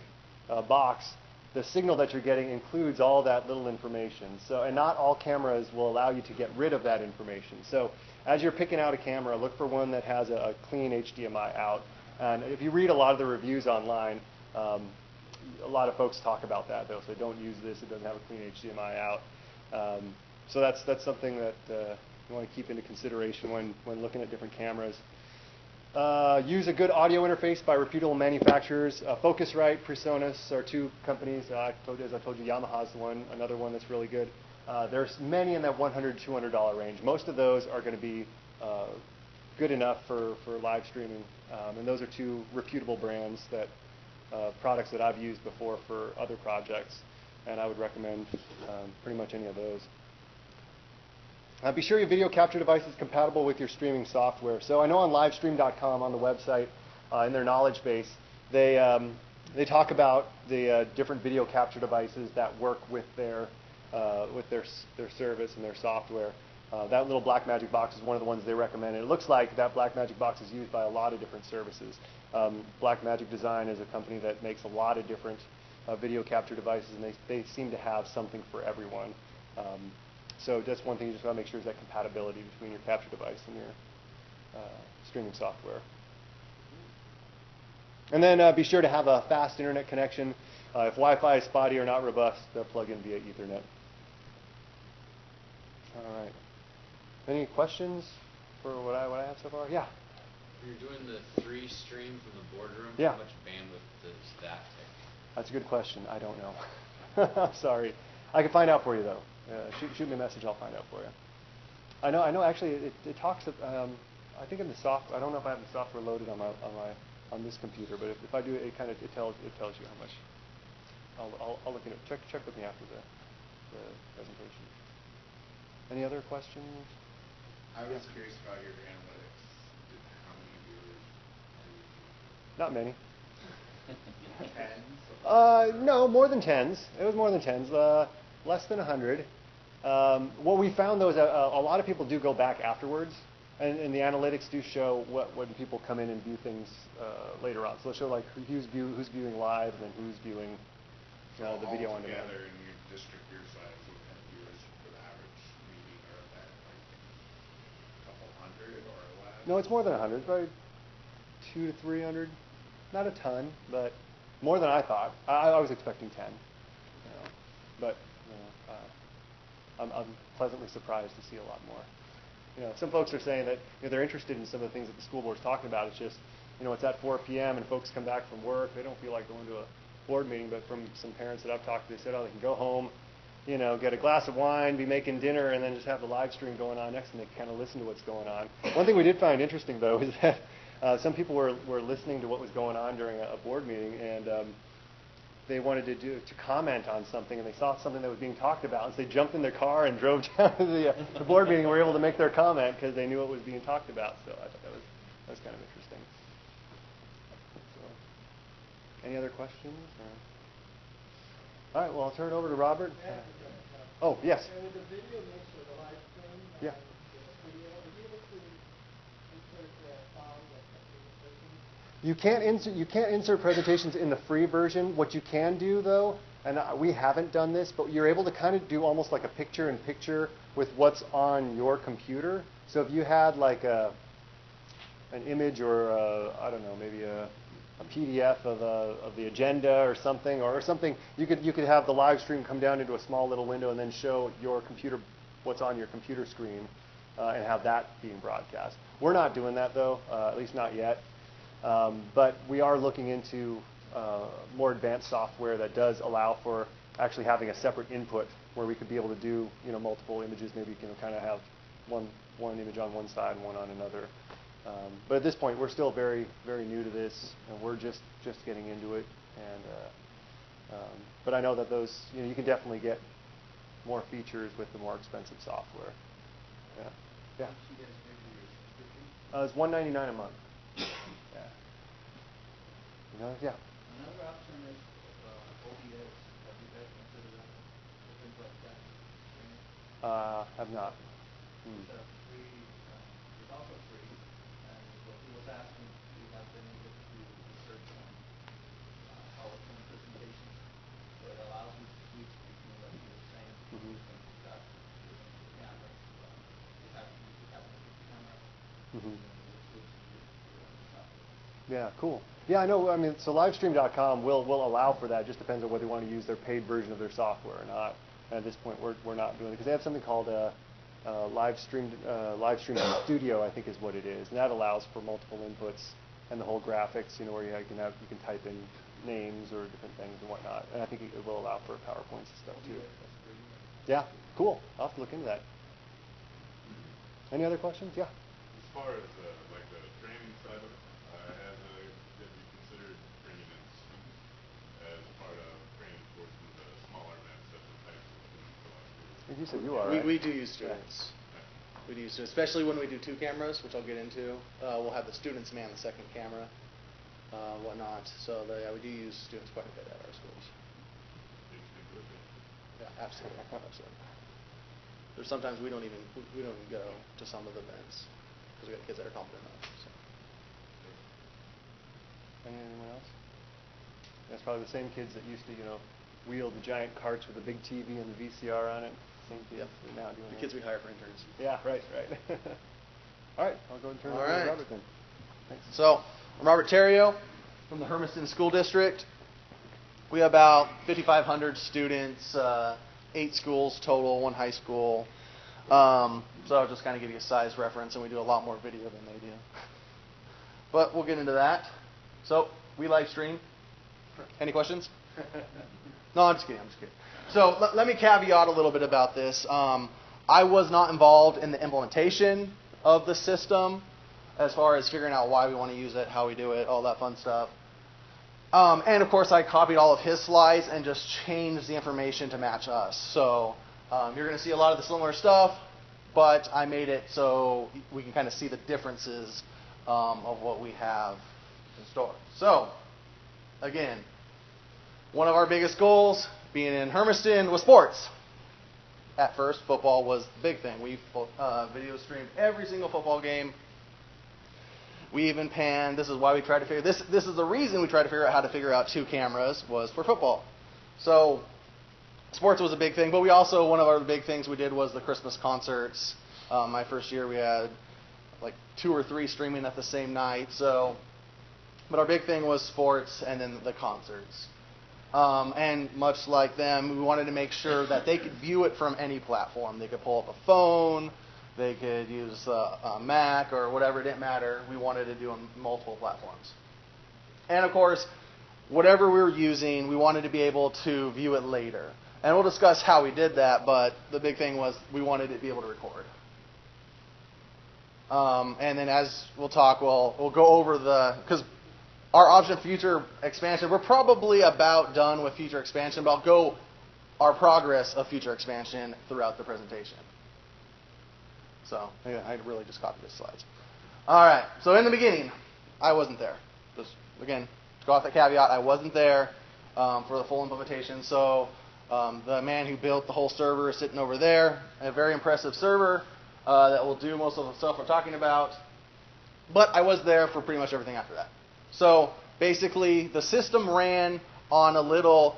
S2: box, the signal that you're getting includes all that little information. So, and not all cameras will allow you to get rid of that information. So as you're picking out a camera, look for one that has a clean HDMI out. And if you read a lot of the reviews online, a lot of folks talk about that. They'll say, don't use this, it doesn't have a clean HDMI out. So that's something that you want to keep into consideration when looking at different cameras. Use a good audio interface by reputable manufacturers. Focusrite, PreSonus are 2 companies. As I told you, Yamaha's one, another one that's really good. There's many in that $100, $200 range. Most of those are going to be good enough for live streaming. And those are 2 reputable brands products that I've used before for other projects, and I would recommend pretty much any of those. Be sure your video capture device is compatible with your streaming software. So I know on livestream.com on the website, in their knowledge base, they talk about the different video capture devices that work with their service and their software. That little Blackmagic box is one of the ones they recommend. And it looks like that Blackmagic box is used by a lot of different services. Blackmagic Design is a company that makes a lot of different video capture devices, and they seem to have something for everyone. So that's one thing you just want to make sure is that compatibility between your capture device and your streaming software. And then be sure to have a fast internet connection. If Wi-Fi is spotty or not robust, plug in via Ethernet. All right. Any questions for what I have so far? Yeah.
S5: When you're doing the 3 stream from the boardroom,
S2: yeah.
S5: How much bandwidth does that take?
S2: That's a good question. I don't know. I'm sorry. I can find out for you though. Shoot me a message. I'll find out for you. I know. Actually, it talks. I think in the software. I don't know if I have the software loaded on this computer, but if I do, it tells you how much. I'll look into it. Check with me after the presentation. Any other questions?
S6: I was curious about your analytics. How many viewers
S2: Not many.
S6: Tens?
S2: No, more than tens. It was more than tens. Less than 100. What we found, though, is that a lot of people do go back afterwards, and the analytics do show when people come in and view things later on. So they'll show like who's viewing live and then who's viewing the video on demand.
S6: Together in your district your size, what kind of viewers for the average meeting are that, like a couple hundred or less?
S2: No, it's more than 100, probably 200 to 300. Not a ton, but more than I thought. I was expecting 10. But I'm pleasantly surprised to see a lot more. Some folks are saying that they're interested in some of the things that the school board's talking about. It's just, it's at 4 p.m. and folks come back from work. They don't feel like going to a board meeting. But from some parents that I've talked to, they said, they can go home, get a glass of wine, be making dinner, and then just have the live stream going on next, and they can kind of listen to what's going on. One thing we did find interesting, though, is that some people were listening to what was going on during a board meeting, and they wanted to comment on something, and they saw something that was being talked about, and so they jumped in their car and drove down to the board meeting and were able to make their comment because they knew what was being talked about. So I thought that was kind of interesting. So, any other questions? All right, well, I'll turn it over to Robert. Oh, yes.
S7: And with the video mix or the live stream,
S2: Yeah.
S7: the video, are you able to insert files like presentations?
S2: You can't insert presentations in the free version. What you can do, though, and we haven't done this, but you're able to kind of do almost like a picture-in-picture with what's on your computer. So if you had like an image or I don't know, maybe a PDF of the agenda or something, you could have the live stream come down into a small little window and then show your computer what's on your computer screen and have that being broadcast. We're not doing that, though, at least not yet. But we are looking into more advanced software that does allow for actually having a separate input where we could be able to do multiple images. Maybe you can kind of have one image on one side and one on another. But at this point, we're still very, very new to this, and we're just getting into it. And but I know that those you can definitely get more features with the more expensive software. Yeah. It's $199 a month. Yeah.
S8: Another option is OBS. Have you guys considered that? Things like that.
S2: Have not.
S8: It's free. It's also free. And what he was asking, we have been able to research PowerPoint presentations. So it allows you to switch between, like you were saying, different cameras. You have a camera.
S2: Mm-hmm.
S8: Switch to your software.
S2: Yeah, cool. Yeah, I know. I mean, so livestream.com will allow for that. It just depends on whether they want to use their paid version of their software or not. And at this point, we're not doing it because they have something called Livestream Studio, I think is what it is, and that allows for multiple inputs and the whole graphics. Where you can type in names or different things and whatnot. And I think it will allow for PowerPoints and stuff too. Yeah, cool. I'll have to look into that. Any other questions? Yeah.
S6: As far as like the training side of it, have you considered bringing in students as part of training towards the smaller events such as high school students?
S2: You said you are.
S4: We do use students. We do use students, especially when we do 2 cameras, which I'll get into. We'll have the students man the second camera, whatnot. So we do use students quite a bit at our schools. Yeah, absolutely. There's sometimes we don't even go to some of the events because we got kids that are competent enough. So.
S2: Anyone else? That's probably the same kids that used to, wheel the giant carts with the big TV and the VCR on it. Same kids that are now doing
S4: the kids we hire for interns.
S2: Yeah, right. All right, I'll go and turn it over to Robert then. Thanks.
S4: So, I'm Robert Terrio from the Hermiston School District. We have about 5,500 students, 8 schools total, 1 high school. So I'll just kind of give you a size reference, and we do a lot more video than they do. But we'll get into that. So we live stream. Any questions? No, I'm just kidding. So let me caveat a little bit about this. I was not involved in the implementation of the system as far as figuring out why we want to use it, how we do it, all that fun stuff. And of course, I copied all of his slides and just changed the information to match us. So you're going to see a lot of the similar stuff, but I made it so we can kind of see the differences of what we have in store. So, again, one of our biggest goals being in Hermiston was sports. At first, football was the big thing. We video streamed every single football game. We even panned. This is why we tried to figure this is the reason we tried to figure out how to figure out 2 cameras was for football. So sports was a big thing, but we also, one of our big things we did was the Christmas concerts. My first year we had like 2 or 3 streaming at the same night. So, but our big thing was sports and then the concerts. And much like them, we wanted to make sure that they could view it from any platform. They could pull up a phone, they could use a Mac or whatever, it didn't matter. We wanted to do on multiple platforms. And of course, whatever we were using, we wanted to be able to view it later. And we'll discuss how we did that, but the big thing was we wanted to be able to record. And then as we'll talk, we'll go over because our option future expansion, we're probably about done with future expansion, but I'll go our progress of future expansion throughout the presentation. So I really just copied the slides. All right, so in the beginning, I wasn't there. Just, again, to go off the caveat, I wasn't there for the full implementation. So the man who built the whole server is sitting over there, a very impressive server that will do most of the stuff we're talking about. But I was there for pretty much everything after that. So basically, the system ran on a little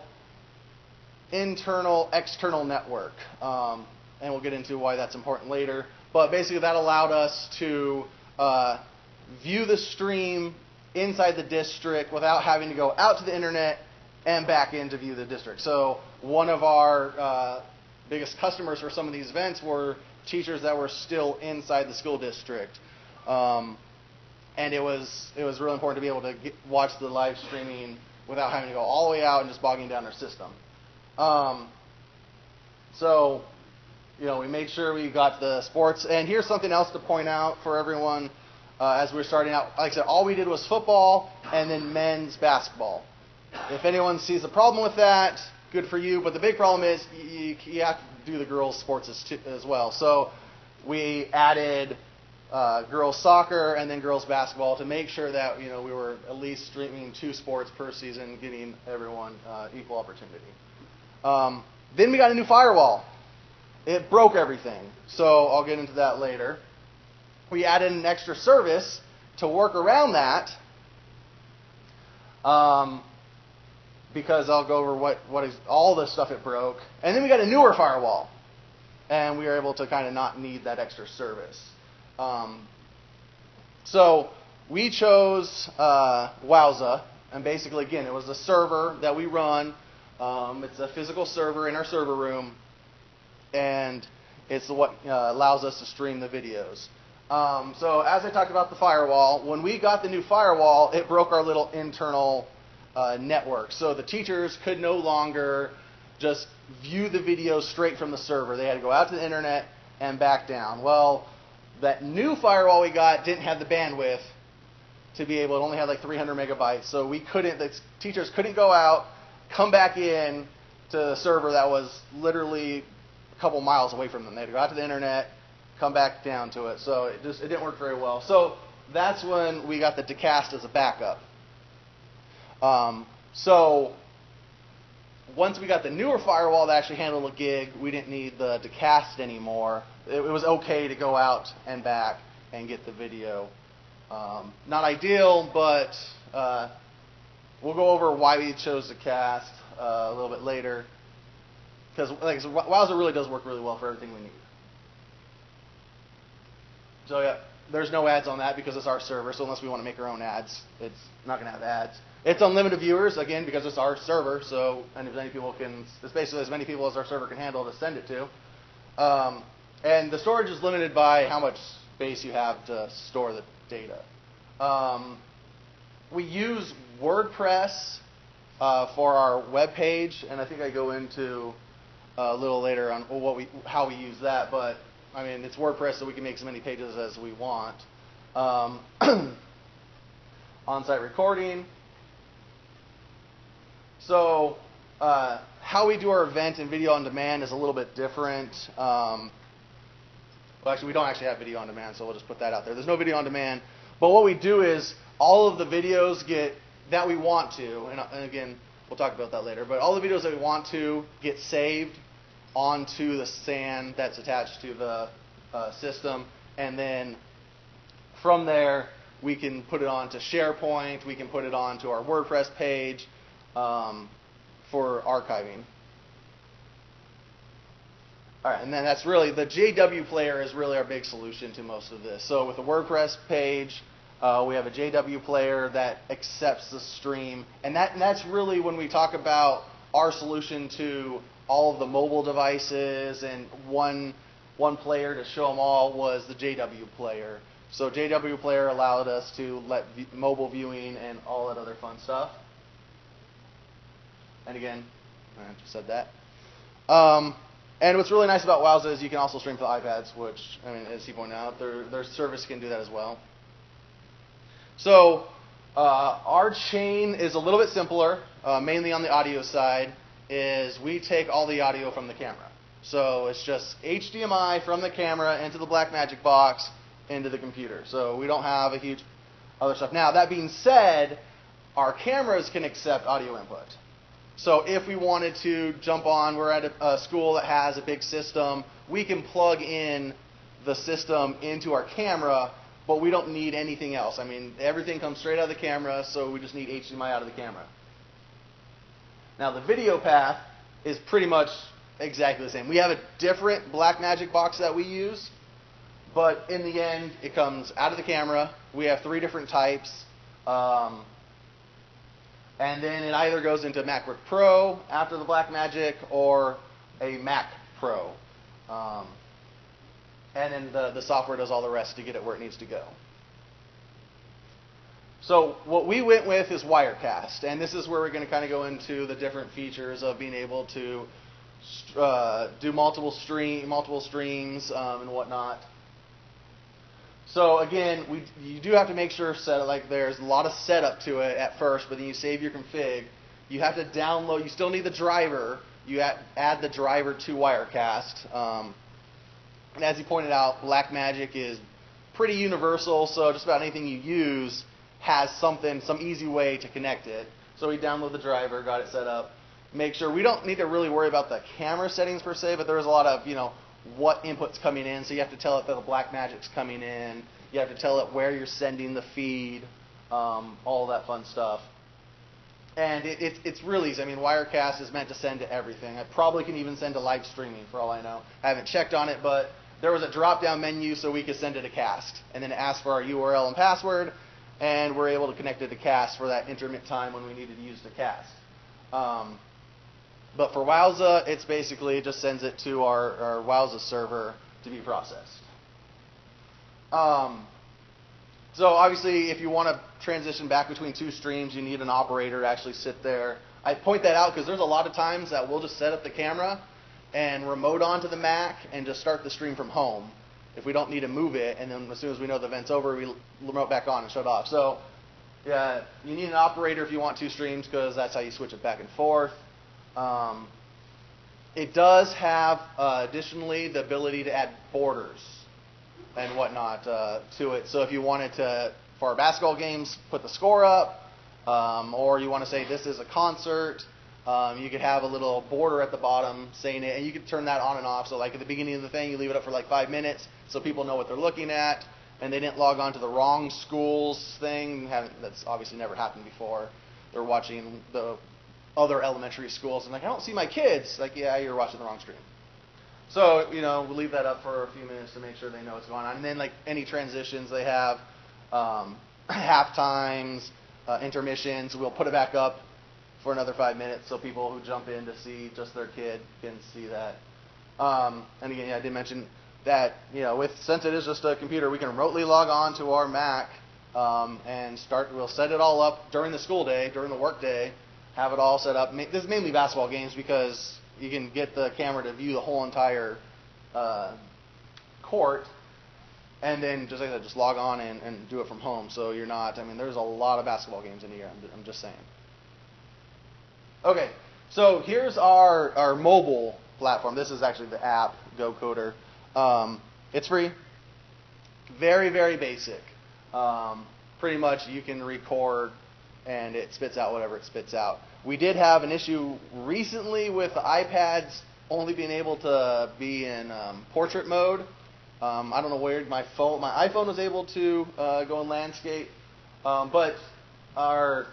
S4: internal-external network. And we'll get into why that's important later. But basically, that allowed us to view the stream inside the district without having to go out to the internet and back in to view the district. So one of our biggest customers for some of these events were teachers that were still inside the school district. And it was really important to be able to watch the live streaming without having to go all the way out and just bogging down our system. So, we made sure we got the sports. And here's something else to point out for everyone as we were starting out. Like I said, all we did was football and then men's basketball. If anyone sees a problem with that, good for you. But the big problem is you have to do the girls' sports as well. So we added girls soccer and then girls basketball to make sure that we were at least streaming 2 sports per season, giving everyone equal opportunity. Then we got a new firewall. It broke everything, so I'll get into that later. We added an extra service to work around that, because I'll go over what is all the stuff it broke. And then we got a newer firewall, and we were able to kind of not need that extra service. So we chose Wowza, and basically, again, it was a server that we run. It's a physical server in our server room, and it's what allows us to stream the videos. So as I talked about the firewall, when we got the new firewall, it broke our little internal network. So the teachers could no longer just view the video straight from the server. They had to go out to the internet and back down. Well, that new firewall we got didn't have the bandwidth to be able, it only had like 300 megabytes. So the teachers couldn't go out, come back in to the server that was literally a couple miles away from them. They had to go out to the internet, come back down to it. So it didn't work very well. So that's when we got the Descast as a backup. So once we got the newer firewall that actually handled a gig, we didn't need the Descast anymore. It was okay to go out and back and get the video. Not ideal, but we'll go over why we chose Descast a little bit later. Because Wowza really does work really well for everything we need. So yeah, there's no ads on that because it's our server. So unless we want to make our own ads, it's not going to have ads. It's unlimited viewers, again, because it's our server. So and as many people it's basically as many people as our server can handle to send it to. And the storage is limited by how much space you have to store the data. We use WordPress for our web page, and I think I go into a little later on how we use that. But I mean, it's WordPress, so we can make as many pages as we want. On-site recording. So how we do our event and video on demand is a little bit different. Well, actually, we don't actually have video on demand, so we'll just put that out there. There's no video on demand. But what we do is all of the videos that we want to, and again, we'll talk about that later, but all the videos that we want to get saved onto the SAN that's attached to the system, and then from there, we can put it onto SharePoint, we can put it onto our WordPress page, for archiving. All right, and then that's really, the JW player is really our big solution to most of this. So with the WordPress page, we have a JW player that accepts the stream. And that's really when we talk about our solution to all of the mobile devices and one player to show them all was the JW player. So JW player allowed us to let mobile viewing and all that other fun stuff. And again, I just said that. And what's really nice about Wowza is you can also stream to the iPads, which, I mean, as he pointed out, their service can do that as well. So our chain is a little bit simpler, mainly on the audio side, is we take all the audio from the camera. So it's just HDMI from the camera into the Blackmagic box into the computer. So we don't have a huge other stuff. Now, that being said, our cameras can accept audio input. So if we wanted to jump on, we're at a school that has a big system, we can plug in the system into our camera, but we don't need anything else. I mean, everything comes straight out of the camera, so we just need HDMI out of the camera. Now, the video path is pretty much exactly the same. We have a different Blackmagic box that we use, but in the end, it comes out of the camera. We have 3 different types. And then it either goes into MacBook Pro after the Blackmagic or a Mac Pro. And then the software does all the rest to get it where it needs to go. So what we went with is Wirecast. And this is where we're going to kind of go into the different features of being able to do multiple streams and whatnot. So again, you do have to make sure there's a lot of setup to it at first, but then you save your config. You have to download. You still need the driver. You add the driver to Wirecast. And as he pointed out, Blackmagic is pretty universal, so just about anything you use has some easy way to connect it. So we download the driver, got it set up. Make sure we don't need to really worry about the camera settings per se, but there's a lot of what input's coming in, so you have to tell it that the Blackmagic's coming in. You have to tell it where you're sending the feed, all that fun stuff. And it's really easy. I mean, Wirecast is meant to send to everything. I probably can even send to live streaming for all I know. I haven't checked on it, but there was a drop-down menu so we could send it to Cast. And then it asked for our URL and password, and we're able to connect it to Cast for that intermittent time when we needed to use the Cast. But for Wowza, it's basically, it just sends it to our Wowza server to be processed. So obviously, if you want to transition back between 2 streams, you need an operator to actually sit there. I point that out because there's a lot of times that we'll just set up the camera and remote onto the Mac and just start the stream from home if we don't need to move it. And then as soon as we know the event's over, we remote back on and shut off. So yeah, you need an operator if you want 2 streams because that's how you switch it back and forth. It does have additionally the ability to add borders and whatnot to it. So if you wanted to, for our basketball games, put the score up, or you want to say this is a concert, you could have a little border at the bottom saying it, and you could turn that on and off. So like at the beginning of the thing, you leave it up for like 5 minutes so people know what they're looking at, and they didn't log on to the wrong school's thing. That's obviously never happened before. They're watching the other elementary schools and like, I don't see my kids. Like, yeah, you're watching the wrong stream. So, we'll leave that up for a few minutes to make sure they know what's going on. And then like any transitions they have, half times, intermissions, we'll put it back up for another 5 minutes so people who jump in to see just their kid can see that. And again, I did mention that, since it is just a computer, we can remotely log on to our Mac and we'll set it all up during the school day, during the work day, have it all set up. This is mainly basketball games because you can get the camera to view the whole entire court, and then just like I said, just log on and do it from home. So you're not, there's a lot of basketball games in here, I'm just saying. Okay, so here's our mobile platform. This is actually the app, GoCoder. It's free, very, very basic. Pretty much you can record and it spits out whatever it spits out. We did have an issue recently with the iPads only being able to be in portrait mode. I don't know where my iPhone was able to go in landscape, but our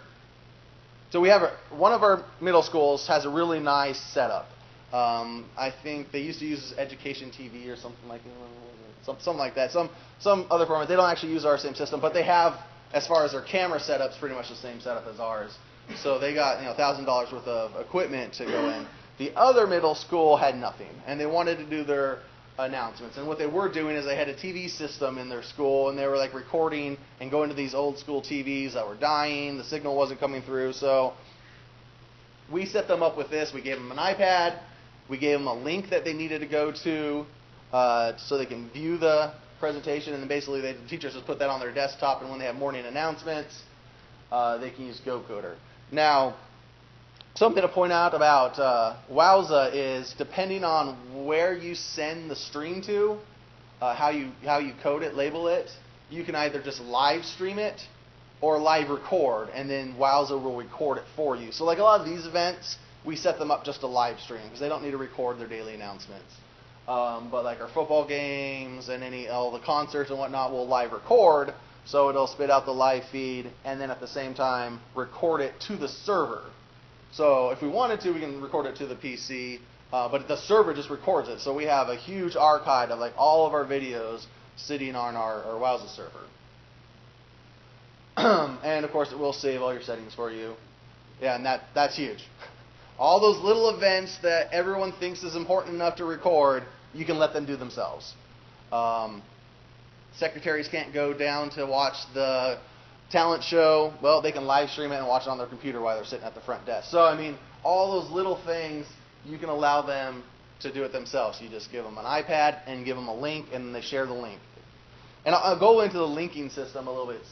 S4: So we have one of our middle schools has a really nice setup. I think they used to use Education TV or something like that. Some other format. They don't actually use our same system, but they have, as far as their camera setups, pretty much the same setup as ours. So they got $1,000 worth of equipment to go in. The other middle school had nothing, and they wanted to do their announcements. And what they were doing is they had a TV system in their school, and they were like recording and going to these old school TVs that were dying. The signal wasn't coming through, so we set them up with this. We gave them an iPad. We gave them a link that they needed to go to so they can view the presentation, and then basically the teachers just put that on their desktop, and when they have morning announcements, they can use GoCoder. Now, something to point out about Wowza is depending on where you send the stream to, how you code it, label it, you can either just live stream it or live record, and then Wowza will record it for you. So like a lot of these events, we set them up just to live stream because they don't need to record their daily announcements. But like our football games and all the concerts and whatnot, we'll live record, so it'll spit out the live feed, and then at the same time record it to the server. So if we wanted to, we can record it to the PC, but the server just records it. So we have a huge archive of like all of our videos sitting on our Wowza server. And of course, it will save all your settings for you. Yeah, and that's huge. All those little events that everyone thinks is important enough to record, you can let them do themselves. Secretaries can't go down to watch the talent show. Well, they can live stream it and watch it on their computer while they're sitting at the front desk. So, I mean, all those little things, you can allow them to do it themselves. You just give them an iPad and give them a link, and they share the link. And I'll go into the linking system a little bit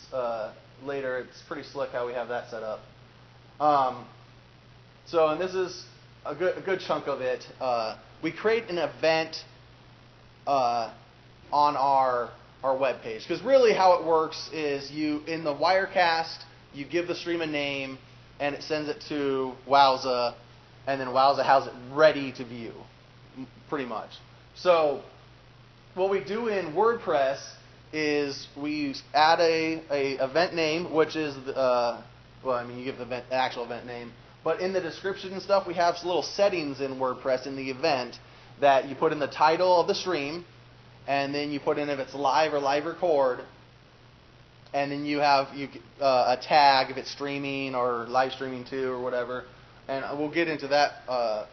S4: later. It's pretty slick how we have that set up. And this is a good chunk of it. We create an event on our web page, because really how it works is in the Wirecast, you give the stream a name, and it sends it to Wowza, and then Wowza has it ready to view, pretty much. So what we do in WordPress is we add a event name, which is you give the actual event name. But in the description and stuff, we have little settings in WordPress in the event that you put in the title of the stream, and then you put in if it's live or live record, and then you have a tag if it's streaming or live streaming to or whatever. And we'll get into that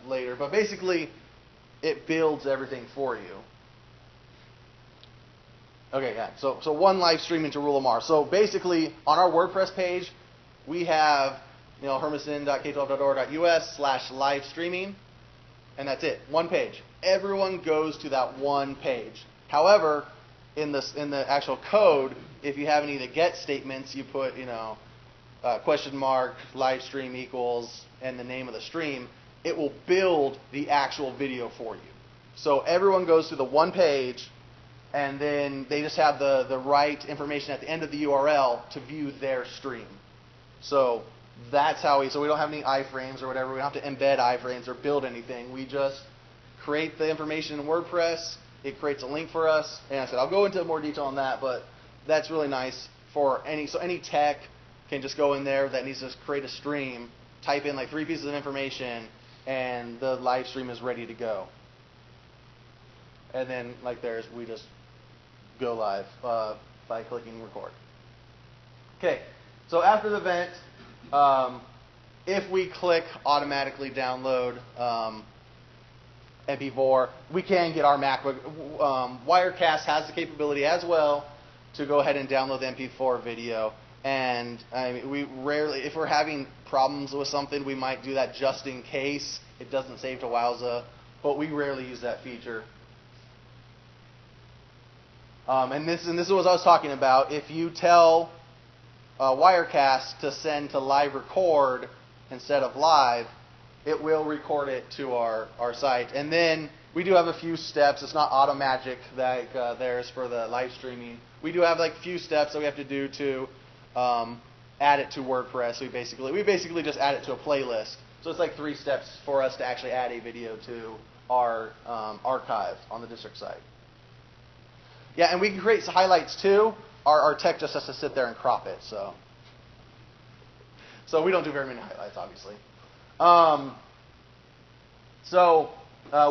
S4: later. But basically, it builds everything for you. Okay, yeah. So one live streaming to Rule of Mars. So basically, on our WordPress page, we have hermiston.k12.org.us/live streaming, and that's it. One page. Everyone goes to that one page. However, in the actual code, if you have any of the get statements, you put question mark live stream equals and the name of the stream. It will build the actual video for you. So everyone goes to the one page, and then they just have the right information at the end of the URL to view their stream. So that's how so we don't have any iframes or whatever. We don't have to embed iframes or build anything. We just create the information in WordPress. It creates a link for us. And I said, I'll go into more detail on that, but that's really nice for any tech can just go in there that needs to create a stream, type in like 3 pieces of information, and the live stream is ready to go. And then like theirs, we just go live by clicking record. Okay, so after the event, if we click automatically download MP4, we can get our MacBook. Wirecast has the capability as well to go ahead and download the MP4 video. And we rarely, if we're having problems with something, we might do that just in case it doesn't save to Wowza, but we rarely use that feature. And this is what I was talking about. If you tell Wirecast to send to live record instead of live, it will record it to our site. And then we do have a few steps. It's not auto magic like theirs for the live streaming. We do have like a few steps that we have to do to add it to WordPress. We basically just add it to a playlist. So it's like 3 steps for us to actually add a video to our archive on the district site. Yeah, and we can create highlights too. Our tech just has to sit there and crop it. So we don't do very many highlights, obviously.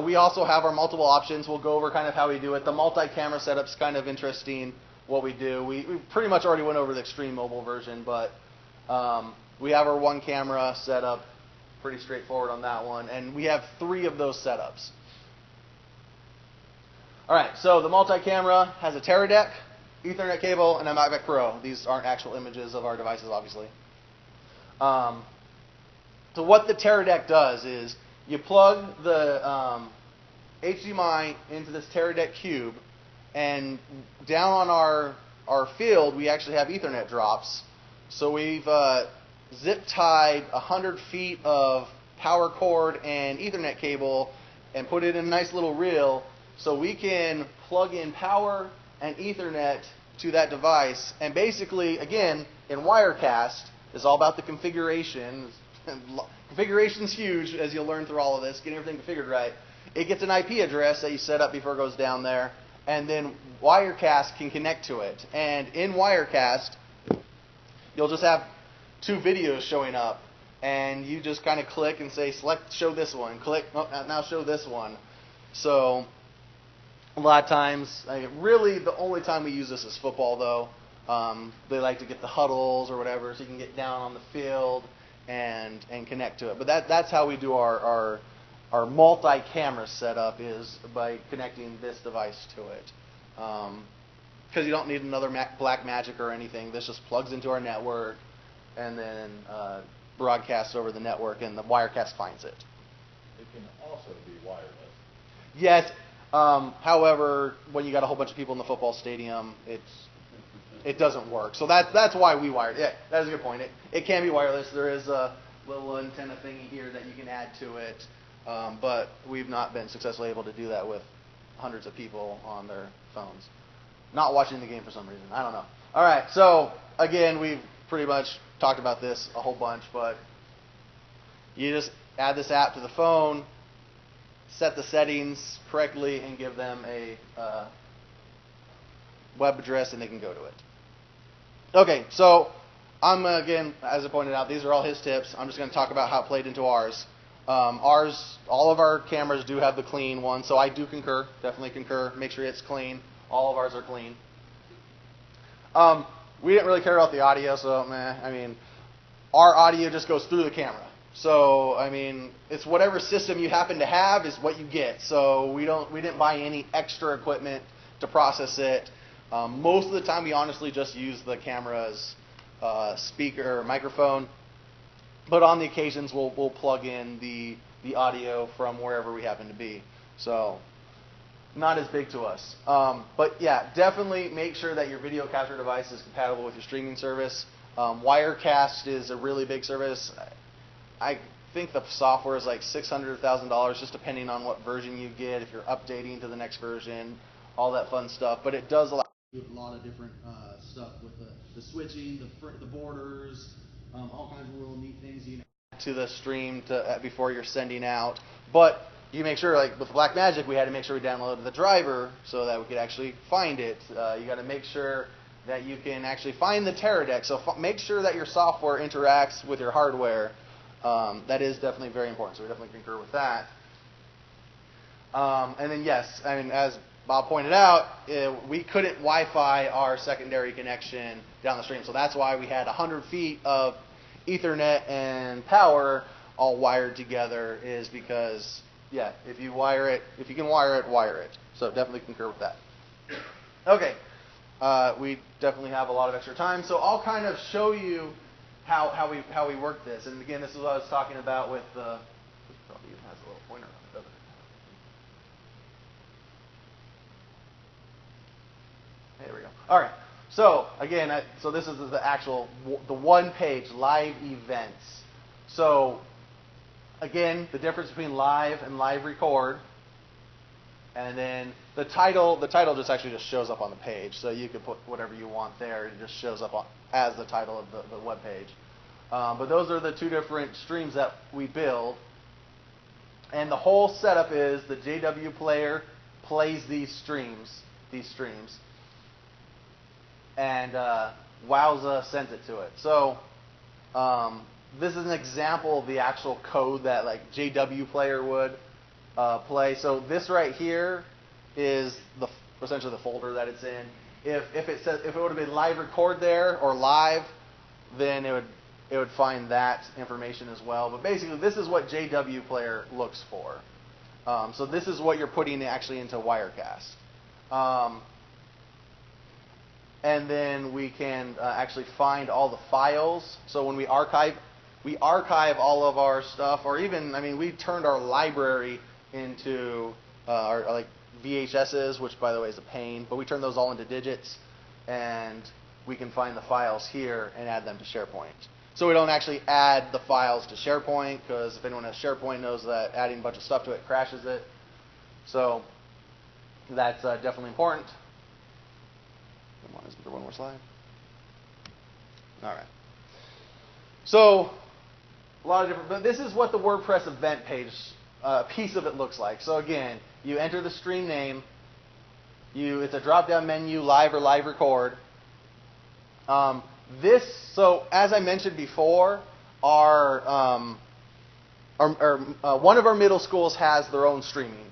S4: We also have our multiple options. We'll go over kind of how we do it. The multi-camera setup's kind of interesting, what we do. We pretty much already went over the extreme mobile version, but we have our one camera setup, pretty straightforward on that one, and we have 3 of those setups. All right, so the multi-camera has a Teradek, Ethernet cable, and a MacBook Pro. These aren't actual images of our devices, obviously. So what the Teradek does is you plug the HDMI into this Teradek cube, and down on our field, we actually have Ethernet drops. So we've zip-tied 100 feet of power cord and Ethernet cable and put it in a nice little reel so we can plug in power and Ethernet to that device. And basically, again, in Wirecast, it's all about the configuration. Configuration's huge, as you'll learn through all of this, getting everything configured right. It gets an IP address that you set up before it goes down there, and then Wirecast can connect to it. And in Wirecast, you'll just have 2 videos showing up, and you just kind of click and say, select, show this one. Click, oh, now show this one. So a lot of times, really the only time we use this is football, though. They like to get the huddles or whatever, so you can get down on the field and connect to it. But that's how we do our multi-camera setup, is by connecting this device to it. Because you don't need another Black Magic or anything. This just plugs into our network and then broadcasts over the network, and the Wirecast finds it.
S6: It can also be wireless.
S4: Yes. However, when you got a whole bunch of people in the football stadium, it doesn't work. So that's why we wired it. Yeah, that is a good point. It can be wireless. There is a little antenna thingy here that you can add to it, but we've not been successfully able to do that with hundreds of people on their phones. Not watching the game for some reason. I don't know. All right, so again, we've pretty much talked about this a whole bunch, but you just add this app to the phone, set the settings correctly, and give them a web address, and they can go to it. Okay, so again, as I pointed out, these are all his tips. I'm just going to talk about how it played into ours. All of our cameras do have the clean one, so I do concur, definitely concur. Make sure it's clean. All of ours are clean. We didn't really care about the audio, so I mean, our audio just goes through the camera. So I mean, it's whatever system you happen to have is what you get. So we didn't buy any extra equipment to process it. Most of the time, we honestly just use the camera's speaker or microphone. But on the occasions, we'll plug in the audio from wherever we happen to be. So not as big to us. But yeah, definitely make sure that your video capture device is compatible with your streaming service. Wirecast is a really big service. I think the software is like $600 to $1,000, just depending on what version you get, if you're updating to the next version, all that fun stuff. But it does allow you to do a lot of different stuff with the switching, the borders, all kinds of little neat things you can add to the stream before you're sending out. But you make sure, like with Blackmagic, we had to make sure we downloaded the driver so that we could actually find it. You got to make sure that you can actually find the Teradek. So make sure that your software interacts with your hardware. That is definitely very important. So we definitely concur with that. And then yes, I mean, as Bob pointed out, we couldn't Wi-Fi our secondary connection down the stream. So that's why we had 100 feet of Ethernet and power all wired together, is because, yeah, if you can wire it. So definitely concur with that. Okay, we definitely have a lot of extra time, so I'll kind of show you how we work this. And again, this is what I was talking about with the. This probably even has a little pointer on it, doesn't it? There we go. All right. So again, so this is the actual the one-page live events. So again, the difference between live and live record, and then the title just actually just shows up on the page. So you can put whatever you want there. It just shows up as the title of the web page. But those are the 2 different streams that we build. And the whole setup is the JW player plays these streams, and Wowza sends it to it. So this is an example of the actual code that like JW player would play. So this right here is essentially the folder that it's in. If it would have been live record there or live, then it would find that information as well. But basically, this is what JW player looks for. So this is what you're putting actually into Wirecast. And then we can actually find all the files. So when we archive all of our stuff, or even, I mean, we turned our library into our like VHSs, which by the way is a pain, but we turn those all into digits, and we can find the files here and add them to SharePoint. So we don't actually add the files to SharePoint, because if anyone has SharePoint knows that adding a bunch of stuff to it crashes it. So that's definitely important. Come on, is there one more slide? All right. So a lot of different, but this is what the WordPress event page piece of it looks like. So again, you enter the stream name. It's a drop-down menu, live or live record. So as I mentioned before, one of our middle schools has their own streaming.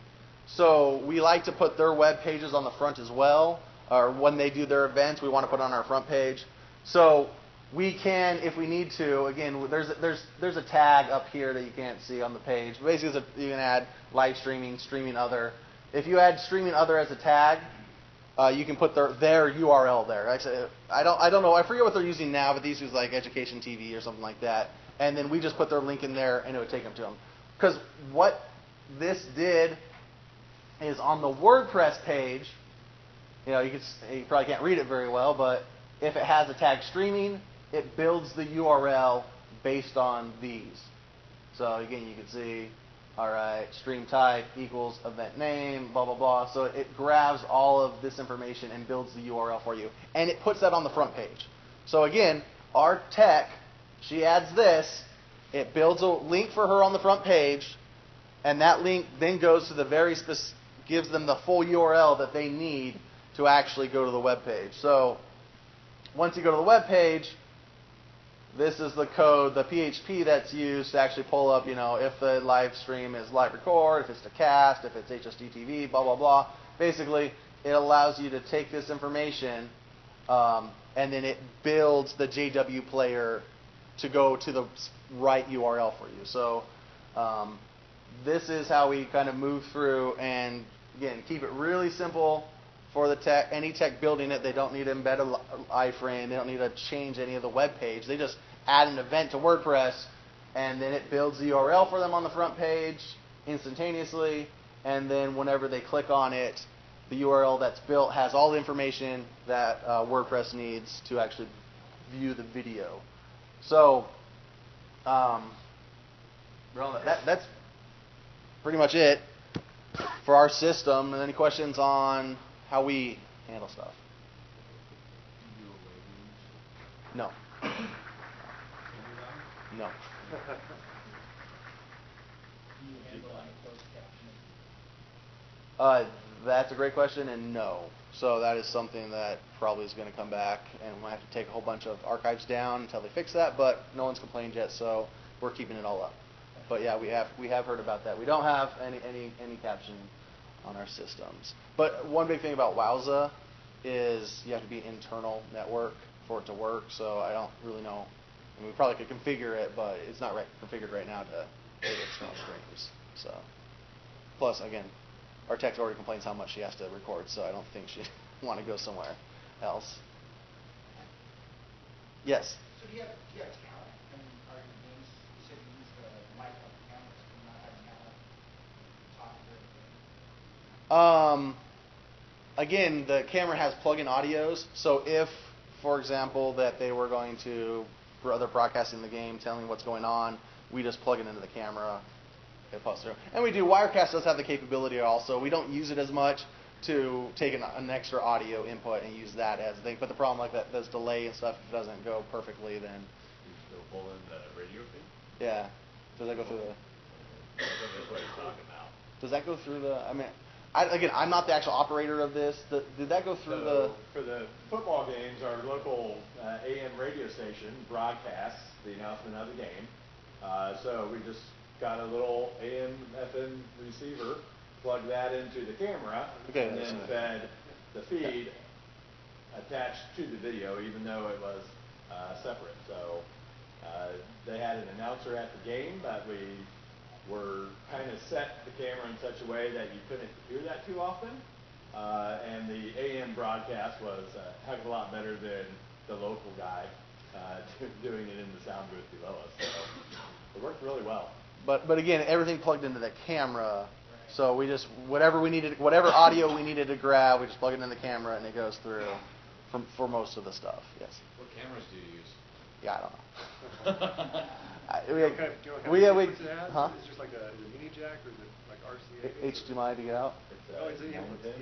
S4: So we like to put their web pages on the front as well. Or when they do their events, we want to put on our front page. So we can, if we need to, again, there's a tag up here that you can't see on the page. Basically, you can add live streaming, streaming other. If you add streaming other as a tag, you can put their URL there. Actually, I don't know. I forget what they're using now, but these use like Education TV or something like that. And then we just put their link in there, and it would take them to them. Because what this did is on the WordPress page, you probably can't read it very well, but if it has a tag streaming, it builds the URL based on these. So again, you can see, all right, stream type equals event name, blah, blah, blah. So it grabs all of this information and builds the URL for you. And it puts that on the front page. So again, our tech, she adds this, it builds a link for her on the front page, and that link then goes to gives them the full URL that they need to actually go to the web page. So once you go to the web page, this is the code, the PHP that's used to actually pull up, if the live stream is live record, if it's Descast, if it's HSDTV, blah, blah, blah. Basically, it allows you to take this information and then it builds the JW player to go to the right URL for you. So this is how we kind of move through and, again, keep it really simple for the tech. Any tech building it, they don't need to embed an iframe. They don't need to change any of the web page. They just add an event to WordPress, and then it builds the URL for them on the front page instantaneously. And then whenever they click on it, the URL that's built has all the information that WordPress needs to actually view the video. So that's pretty much it for our system. And any questions on how we handle stuff? No. No. That's a great question, and no. So that is something that probably is going to come back, and we'll have to take a whole bunch of archives down until they fix that. But no one's complained yet, so we're keeping it all up. But yeah, we have heard about that. We don't have any captioning on our systems. But one big thing about Wowza is you have to be an internal network for it to work. So I don't really know. I mean, we probably could configure it, but it's not configured right now to take external streams. So plus, again, our tech already complains how much she has to record, so I don't think she'd want to go somewhere else. Yes?
S9: So do you have a camera? And are your games, you said you use the mic on the camera, so you not have a camera talking during the game?
S4: Again, the camera has plug-in audios, so if, for example, that they were going to, they're broadcasting the game, telling what's going on, we just plug it into the camera. It posts through. And we do, Wirecast does have the capability also. We don't use it as much to take an extra audio input and use that as a thing. But the problem like that, there's delay and stuff. If it doesn't go perfectly, then...
S5: You still pull in the radio feed?
S4: Yeah. Does that go through the...
S5: That's what you're talking about.
S4: Does that go through the... I mean, Again, I'm not the actual operator of this. Did that go through
S1: So for the football games, our local AM radio station broadcasts the announcement of the game. So we just got a little AM FM receiver, plugged that into the camera,
S4: Okay,
S1: and then fed the feed attached to the video, even though it was separate. So they had an announcer at the game, but we were kind of set the camera in such a way that you couldn't hear that too often. And the AM broadcast was a heck of a lot better than the local guy doing it in the sound booth below us. So it worked really well.
S4: But again, everything plugged into the camera. So we just whatever audio we needed to grab, we just plug it in the camera and it goes through for most of the stuff. Yes.
S5: What cameras do you use?
S4: Yeah, I don't know.
S2: We have,
S4: huh?
S2: Is it just like a mini jack or is it like RCA?
S4: HDMI to get out.
S2: It's the inputs.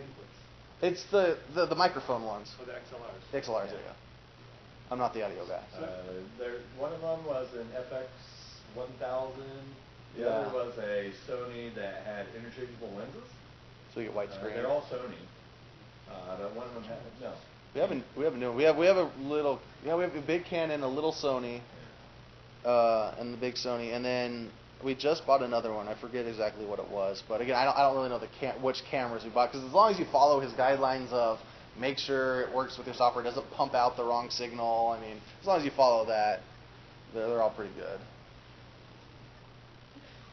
S4: It's the microphone ones.
S2: Oh, the XLRs.
S4: The XLRs, there you go. I'm not the audio guy.
S1: One of them was an FX 1000. The
S4: Yeah.
S1: other was a Sony that had interchangeable lenses.
S4: So you get widescreen.
S1: They're all Sony. But one of them had no.
S4: We have a new one. We have a little. Yeah, we have a big Canon, a little Sony, and the big Sony, and then we just bought another one. I forget exactly what it was, but again, I don't really know which cameras we bought, because as long as you follow his guidelines of make sure it works with your software, doesn't pump out the wrong signal. I mean, as long as you follow that, they're all pretty good.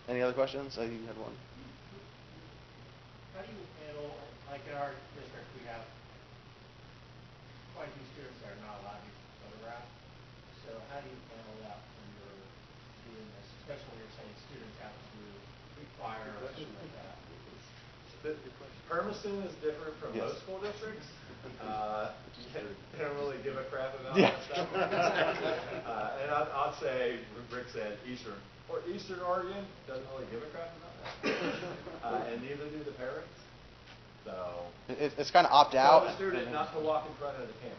S4: Any other questions? You had one.
S9: How do you handle, like in our district, we have quite a few students that are not allowed to be photographed. So how do you handle that when you're doing this, especially when you're sending students out to require or something like that?
S1: Hermiston is different from
S4: Yes.
S1: most school districts. They don't really give a crap about
S4: Yeah.
S1: that stuff. And I'd say, Rick said, Eastern Oregon doesn't really give a crap about that. And neither do the parents. So
S4: It's kind of opt
S1: tell
S4: out.
S1: the student not to walk in front of the camera.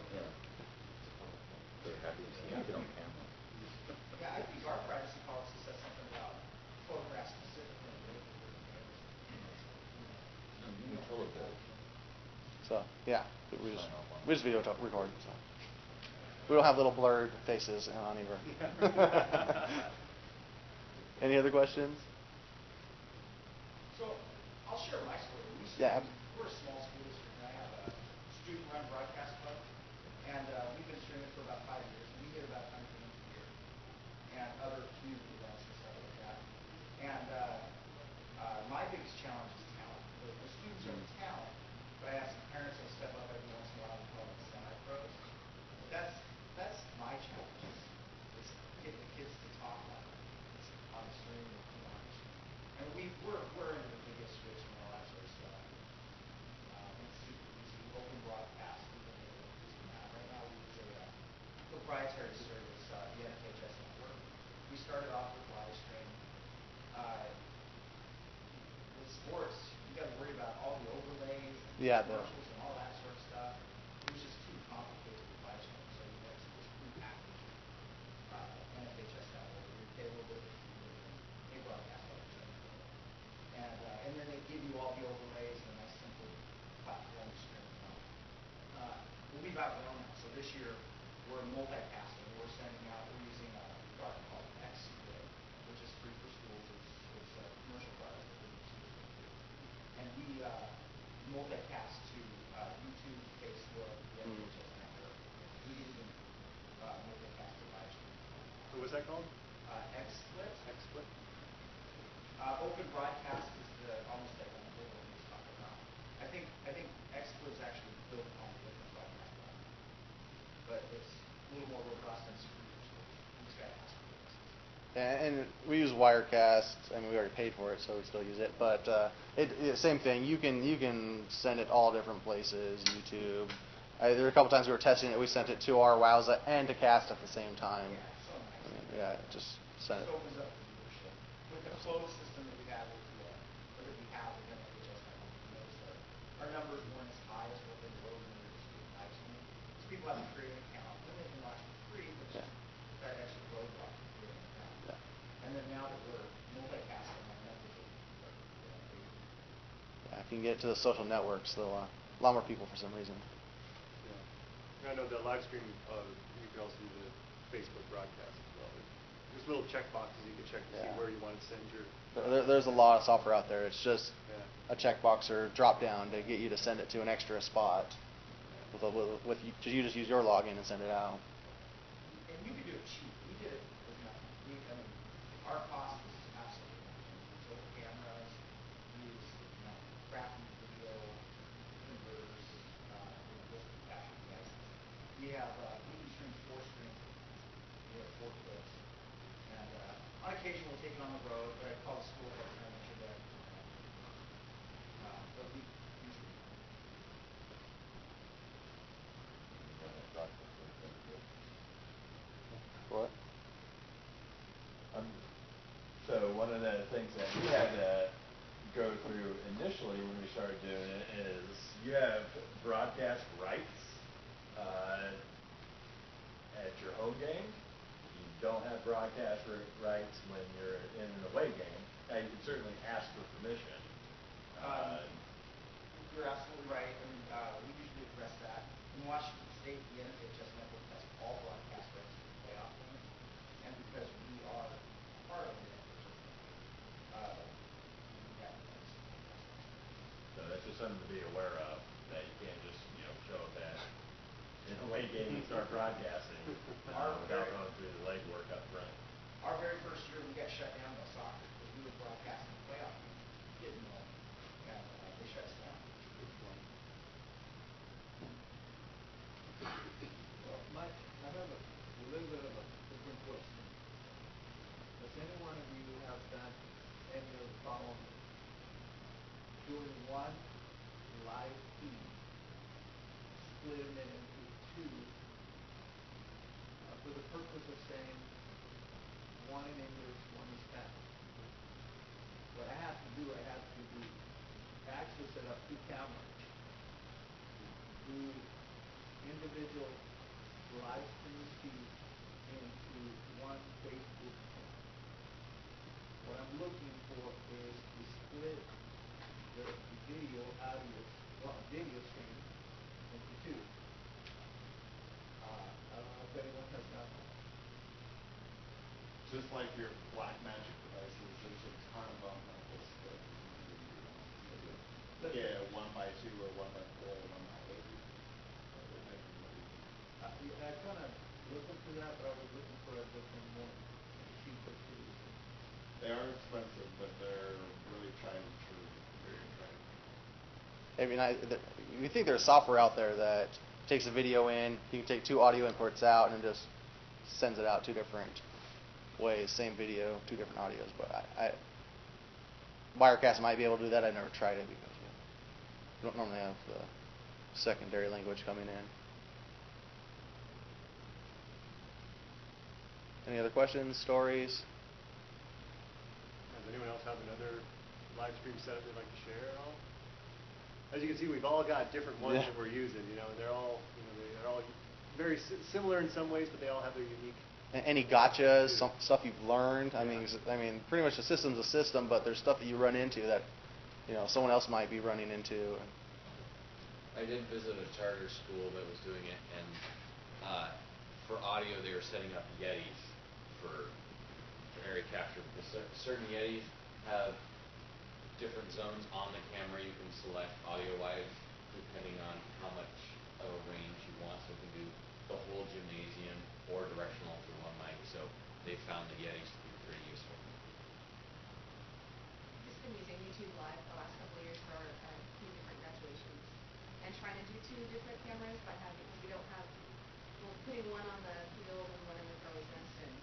S9: Yeah, I think our privacy policy says something about photographs specifically away from different cameras.
S4: So yeah, we just video record. So we don't have little blurred faces on either. Any other questions?
S9: So I'll share my story.
S4: Yeah.
S9: We're a small school district, and I have a student-run broadcast club, and we've been streaming for about 5 years, and we get about 100 games a year, and other community events and stuff like that. And my biggest challenge is talent. The students are the talent, but I have some parents that step up every once in a while and call them semi-pros. But that's my challenge, is getting the kids to talk about it. It's on the stream and on the stream. And we're into the biggest switch and all that sort of stuff. It's super easy. Open broadcast, we've been able to use that. Right now we use a proprietary service, the NFHS network. We started off with live stream. With sports, you got to worry about all the overlays,
S4: Yeah,
S9: commercials, and all that sort of stuff. It was just too complicated with live stream, so we had to just repackage NFHS network. We pay a little bit of a fee, and they broadcast all the stream. And then they give you all the overlays and a nice simple platform to stream from. Well, we've outgrown that, so this year we're multicasting. We're sending out, we're using a product called ACPEnw, which is free for schools. It's a commercial product that we use. And we multicast to YouTube, Facebook, the NHS network. We didn't even multicast to live stream.
S2: So what's that called?
S9: XSplit.
S2: XSplit.
S9: Open broadcast is almost identical to what we just talked about. I think XSplit is actually built on a different broadcast platform, but it's a little more robust and secure. We just got to ask for it.
S4: And we use Wirecast. I mean, we already paid for it, so we still use it. But same thing. You can send it all different places. YouTube. There were a couple times we were testing it. We sent it to our Wowza and to Cast at the same time.
S9: Yeah, so nice.
S4: I mean, yeah, just send it.
S9: It opens up the viewership. With the closed system that we have with NFHS network, we noticed that our numbers weren't as high as what they were when we were just doing live streaming. So people have to create an account, and they can watch for free, but just that extra roadblock to create an account.
S4: Yeah.
S9: And then now that we're multicasting, our numbers are
S4: if you can get it to the social networks, they'll a lot more people for some reason.
S2: Yeah. I know the live stream, you can also do the Facebook broadcast as well. There's little check boxes you can check to see where you want to send your...
S4: There's a lot of software out there. It's just a checkbox or drop down to get you to send it to an extra spot. You just use your login and send it out.
S9: And you could do it cheap. We did it with nothing. Our cost was absolutely nothing. We took cameras, used crappy video converters, just capture devices. We can stream 4 streams. We have 4 clips. And on occasion we'll take it on the road, but I call the school ahead of time and make sure that but we usually
S4: What?
S1: So one of the things that we had to go through initially when we started doing it is you have broadcast rights at your home game. You don't have broadcast rights when you're in an away game. Now you can certainly ask for permission.
S9: You're absolutely right. We usually address that. In Washington State, the NHS Network has all broadcast rights for the playoff games, and because we are part of the network, we have rights.
S1: So that's just something to be aware of, that you can't just show up at an away game and start broadcasting without going through the legwork up front.
S9: Our very first year, we got shut down by soccer because we were broadcasting the playoff games. Didn't know, and they shut us down.
S8: Well, Mike, I have a little bit of a different question. Does any one of you have done any of the following? Doing one live feed, splitting it into 2, for the purpose of saying one in English, one in Spanish. What I have to do actually set up 2 cameras, do individual live stream feeds into one Facebook channel. What I'm looking for is to split the video stream into 2. I don't know if anyone has done that.
S6: Just like your black magic devices, there's a ton of them that will split. Yeah, 1x2 or 1x4 or 1x8.
S8: I kind of looked into that, but I was looking for a different, more cheaper solution.
S6: They are expensive, but they're really tried and true. Very tried.
S4: I mean, we think there's software out there that takes a video in, you can take 2 audio imports out, and just sends it out 2 different ways, same video, 2 different audios. But Wirecast might be able to do that. I've never tried it because we don't normally have the secondary language coming in. Any other questions, stories?
S2: Does anyone else have another live stream setup they'd like to share at all? As you can see, we've all got different ones that we're using, and they're all, they're all very similar in some ways, but they all have their unique.
S4: Any gotchas, stuff you've learned? I mean, pretty much the system's a system, but there's stuff that you run into that, someone else might be running into.
S5: I did visit a charter school that was doing it, and for audio, they were setting up Yetis for area capture, because certain Yetis have different zones on the camera you can select audio-wise, depending on how much of a range you want. So you can do the whole gymnasium or directional through one mic. So they found the Yetis to be pretty useful.
S3: Just been using YouTube Live the last couple of years for a few different graduations, and trying to do 2 different cameras by having, putting one on the field and one in the crow's nest, and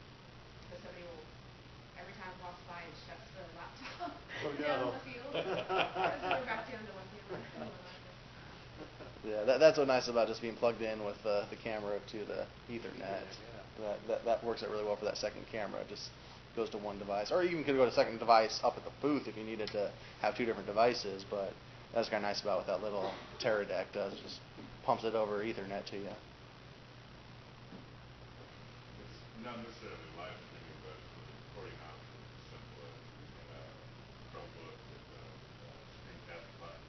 S3: so somebody will every time walks by and shuts the laptop down on the field, because we're back down to one camera and one audio.
S4: Yeah, that's what's nice about just being plugged in with the camera to the Ethernet. That works out really well for that second camera. It just goes to one device, or you even could go to a second device up at the booth if you needed to have 2 different devices. But that's kind of nice about what that little Terra deck does. It just pumps it over Ethernet to you.
S6: It's not necessarily live streaming, but the recording option is simple as Chromebook with a screencast button.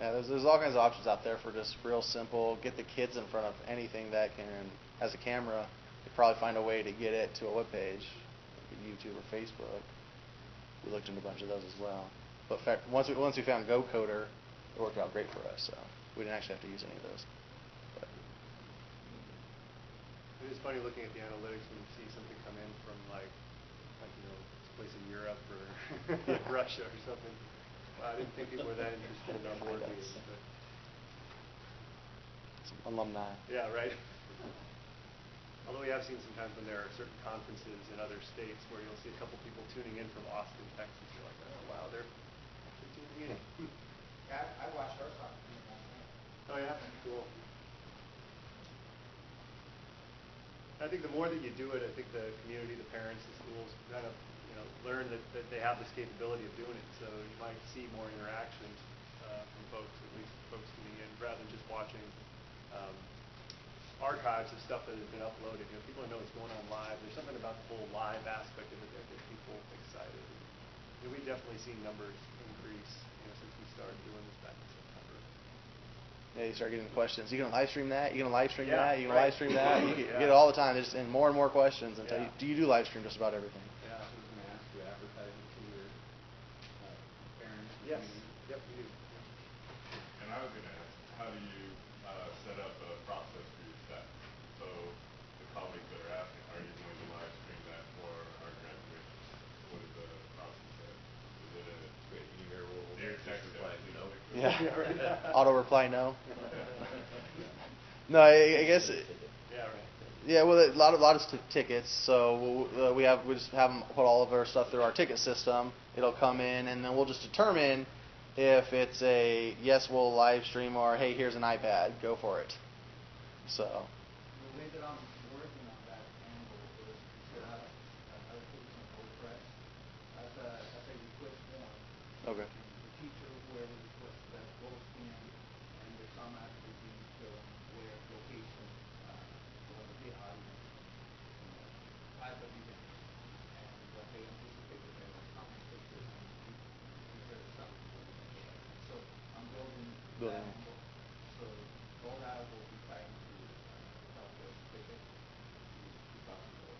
S4: Yeah, there's all kinds of options out there for just real simple, get the kids in front of anything that has a camera. They probably find a way to get it to a web page, like YouTube or Facebook. We looked into a bunch of those as well. But once we found GoCoder, it worked out great for us. So we didn't actually have to use any of those. But
S2: it is funny looking at the analytics when you see something come in from like place in Europe or Russia or something. I didn't think people were that interested in our board meetings. But
S4: some alumni.
S2: Yeah, right. Although we have seen sometimes when there are certain conferences in other states where you'll see a couple people tuning in from Austin, Texas. You're like, oh wow, they're tuning in.
S9: Yeah, I watched our soccer game last night.
S2: Oh yeah, cool. I think the more that you do it, I think the community, the parents, the schools kind of learn that they have this capability of doing it. So you might see more interaction from folks, at least folks tuning in, rather than just watching archives of stuff that has been uploaded. People know what's going on live. There's something about the whole live aspect of it that gets people excited. We've definitely seen numbers increase since we started doing this back in September.
S4: Yeah, you start getting questions. You gonna live stream that? You gonna live stream that? You gonna
S2: right.
S4: live stream that? You get it all the time. There's and more questions. And
S2: Yeah.
S4: do you do live stream just about everything?
S2: Yeah.
S8: I was going to ask you, advertising to your parents?
S2: Yes. Yep, we do.
S6: And I was going to ask, how do you set up a process for your staff? So the colleagues that are asking, are you going to live stream that for our graduation? What is the process there? Is it a
S5: Great, you hear we'll
S6: dear
S5: just
S6: text
S5: reply
S6: that,
S5: no.
S4: Yeah. Auto reply no. No, I guess.
S2: Yeah, right.
S4: Yeah, well, a lot of tickets. So we just have them put all of our stuff through our ticket system. It'll come in, and then we'll just determine if it's a yes, we'll live stream, or hey, here's an iPad, go for it. So.
S9: The way that I'm working on that angle is to set up another case on WordPress as a request form.
S4: Okay.
S9: And the teacher, whoever requests that, goes in, and there's automatically being shown where location, whether the audience, type of event, and what they anticipate that they will come and take this and prepare something for the next one. So I'm building that angle. So all that will be tied into the help desk ticket to talk to the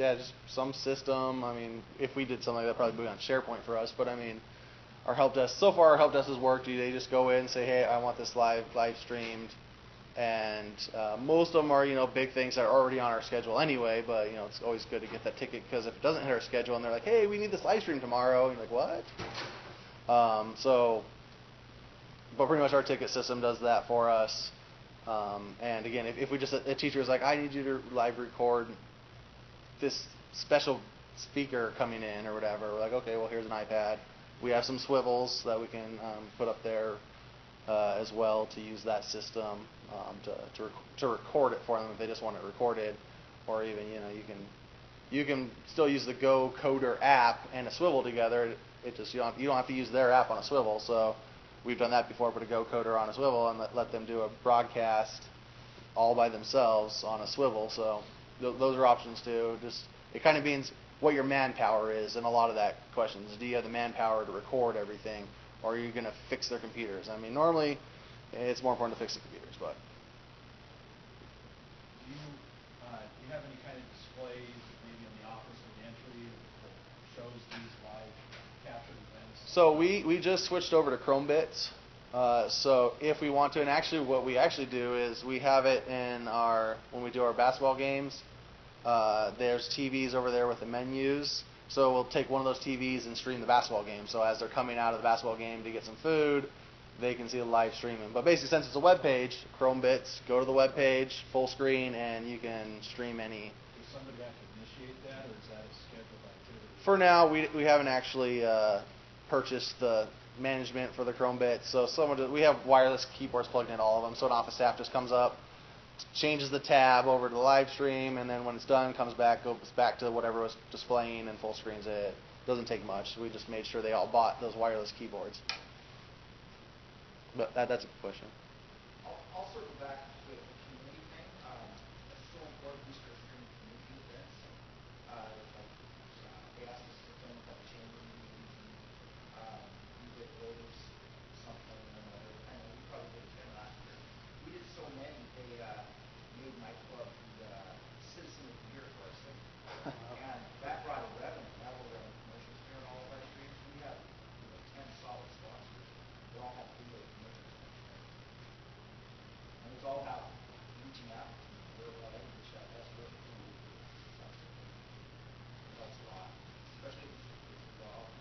S4: Yeah, just some system. I mean, if we did something like that, probably be on SharePoint for us. But I mean, our help desk. So far, our help desk has worked. They just go in and say, hey, I want this live streamed, and most of them are big things that are already on our schedule anyway. But it's always good to get that ticket, because if it doesn't hit our schedule and they're like, hey, we need this live stream tomorrow, and you're like, what? But pretty much our ticket system does that for us. And again, if we just a teacher is like, I need you to live record this special speaker coming in or whatever, we're like, okay, well, here's an iPad. We have some swivels that we can put up there as well to use that system to record it for them if they just want it recorded, or even you can still use the GoCoder app and a swivel together. It just you don't have to use their app on a swivel. So we've done that before. Put a GoCoder on a swivel and let them do a broadcast all by themselves on a swivel. So those are options too. Just it kind of means what your manpower is, and a lot of that questions. Do you have the manpower to record everything, or are you going to fix their computers? I mean, normally it's more important to fix the computers, but.
S10: Do you have any kind of displays, maybe in the office or the entry, that shows these live captured events?
S4: So we just switched over to Chromebits. So if we want to, and actually what we actually do is we have it in when we do our basketball games, there's TVs over there with the menus. So we'll take one of those TVs and stream the basketball game. So as they're coming out of the basketball game to get some food, they can see the live streaming. But basically, since it's a web page, Chromebits, go to the web page, full screen, and you can stream any.
S10: Does somebody have to initiate that, or is that a scheduled activity?
S4: For now, we haven't actually purchased the management for the Chromebits. So we have wireless keyboards plugged in all of them. So an office staff just comes up, changes the tab over to the live stream, and then when it's done, goes back to whatever was displaying and full screens it. Doesn't take much. We just made sure they all bought those wireless keyboards. But that's a good question.
S9: I'll circle back to the community thing. It's so important we start streaming community events. They asked us to film a couple chamber meetings, and we did those something Life Club the Citizen of the Year for our city. And that brought in revenue. Now we're running commercials here in all of our streams. We have 10 solid sponsors that all have video commercials. And it's all about reaching out. We're able to reach out. That's really cool. It helps a lot, especially if it's involved.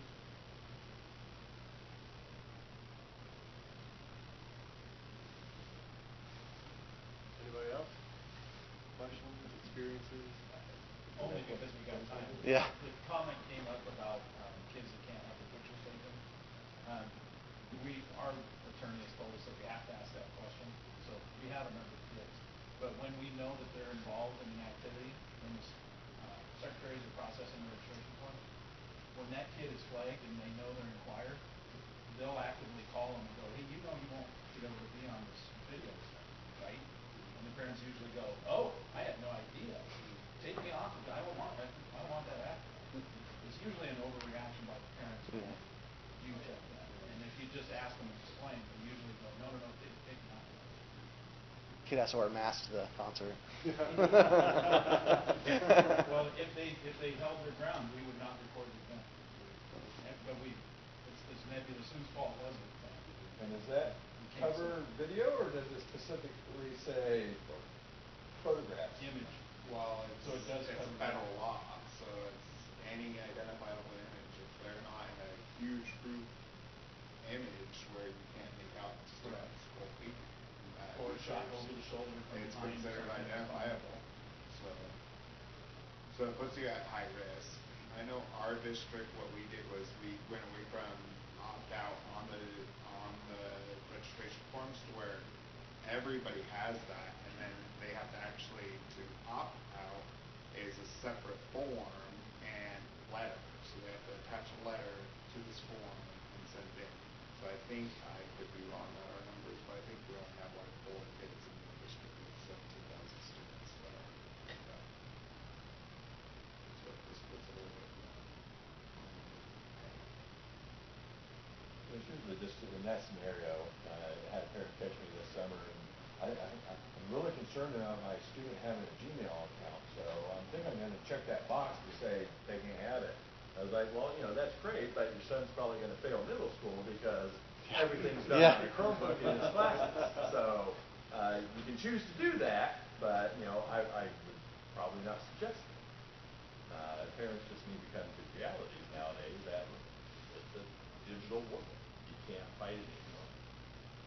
S2: Anybody else? Questions, experiences?
S10: Only because we got time.
S2: Yeah.
S10: The comment came up about kids that can't have their pictures taken. Our attorney has told us that we have to ask that question. So we have a number of kids. But when we know that they're involved in the activity, when the secretaries are processing the registration form, when that kid is flagged and they know they're inquired, they'll actively call them and go, hey, you know you won't be able to be on this video, right? And the parents usually go, oh, I had no idea. Take me off it. I don't want that active. It's usually an overreaction by the parents. You check that. And if you just ask them to explain, they usually go, no, take me off it.
S4: Kid has to wear a mask to the concert.
S10: Well, if they held their ground, we would not record the event. But it's nebulous whose fault was it?
S1: And does that cover video, or does it specifically say photographs?
S10: Image.
S6: Well,
S10: So it does
S6: it's
S10: cover
S6: federal law, so it's any identifiable image. If they're not in a huge group image where you can't make out the students or people,
S10: Or shot over the shoulder from
S6: it's
S10: behind.
S6: considered identifiable. So it puts you at high risk. I know our district, what we did was we went away from opt out on the registration forms to where everybody has that, and then they have to actually, to opt out is a separate form and letter. So they have to attach a letter to this form and send it in. So I think, I could be wrong on our numbers, but I think we only have like 4 kids in the district with 17,000 students that are like that. So this puts a little bit more.
S1: Usually just in that scenario, I had a parent catch me this summer, and I'm really concerned about my student having a Gmail account, so I think I'm going to check that box to say they can have it. I was like, well, that's great, but your son's probably going to fail middle school because everything's done on a Chromebook in his classes. So you can choose to do that, but I would probably not suggest it. Parents just need to come to realities nowadays that it's a digital world. You can't fight it anymore.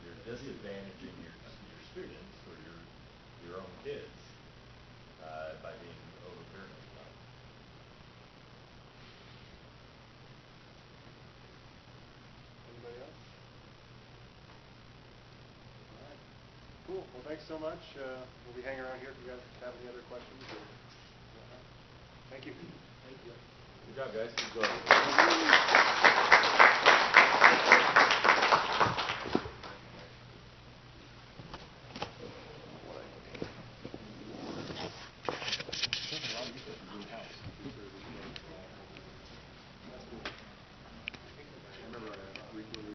S1: You're disadvantaging your students or your own kids by being overbearing about it.
S2: Anybody else? All right. Cool. Well, thanks so much. We'll be hanging around here if you guys have any other questions. Thank you.
S1: Thank you. Good job, guys. Good job.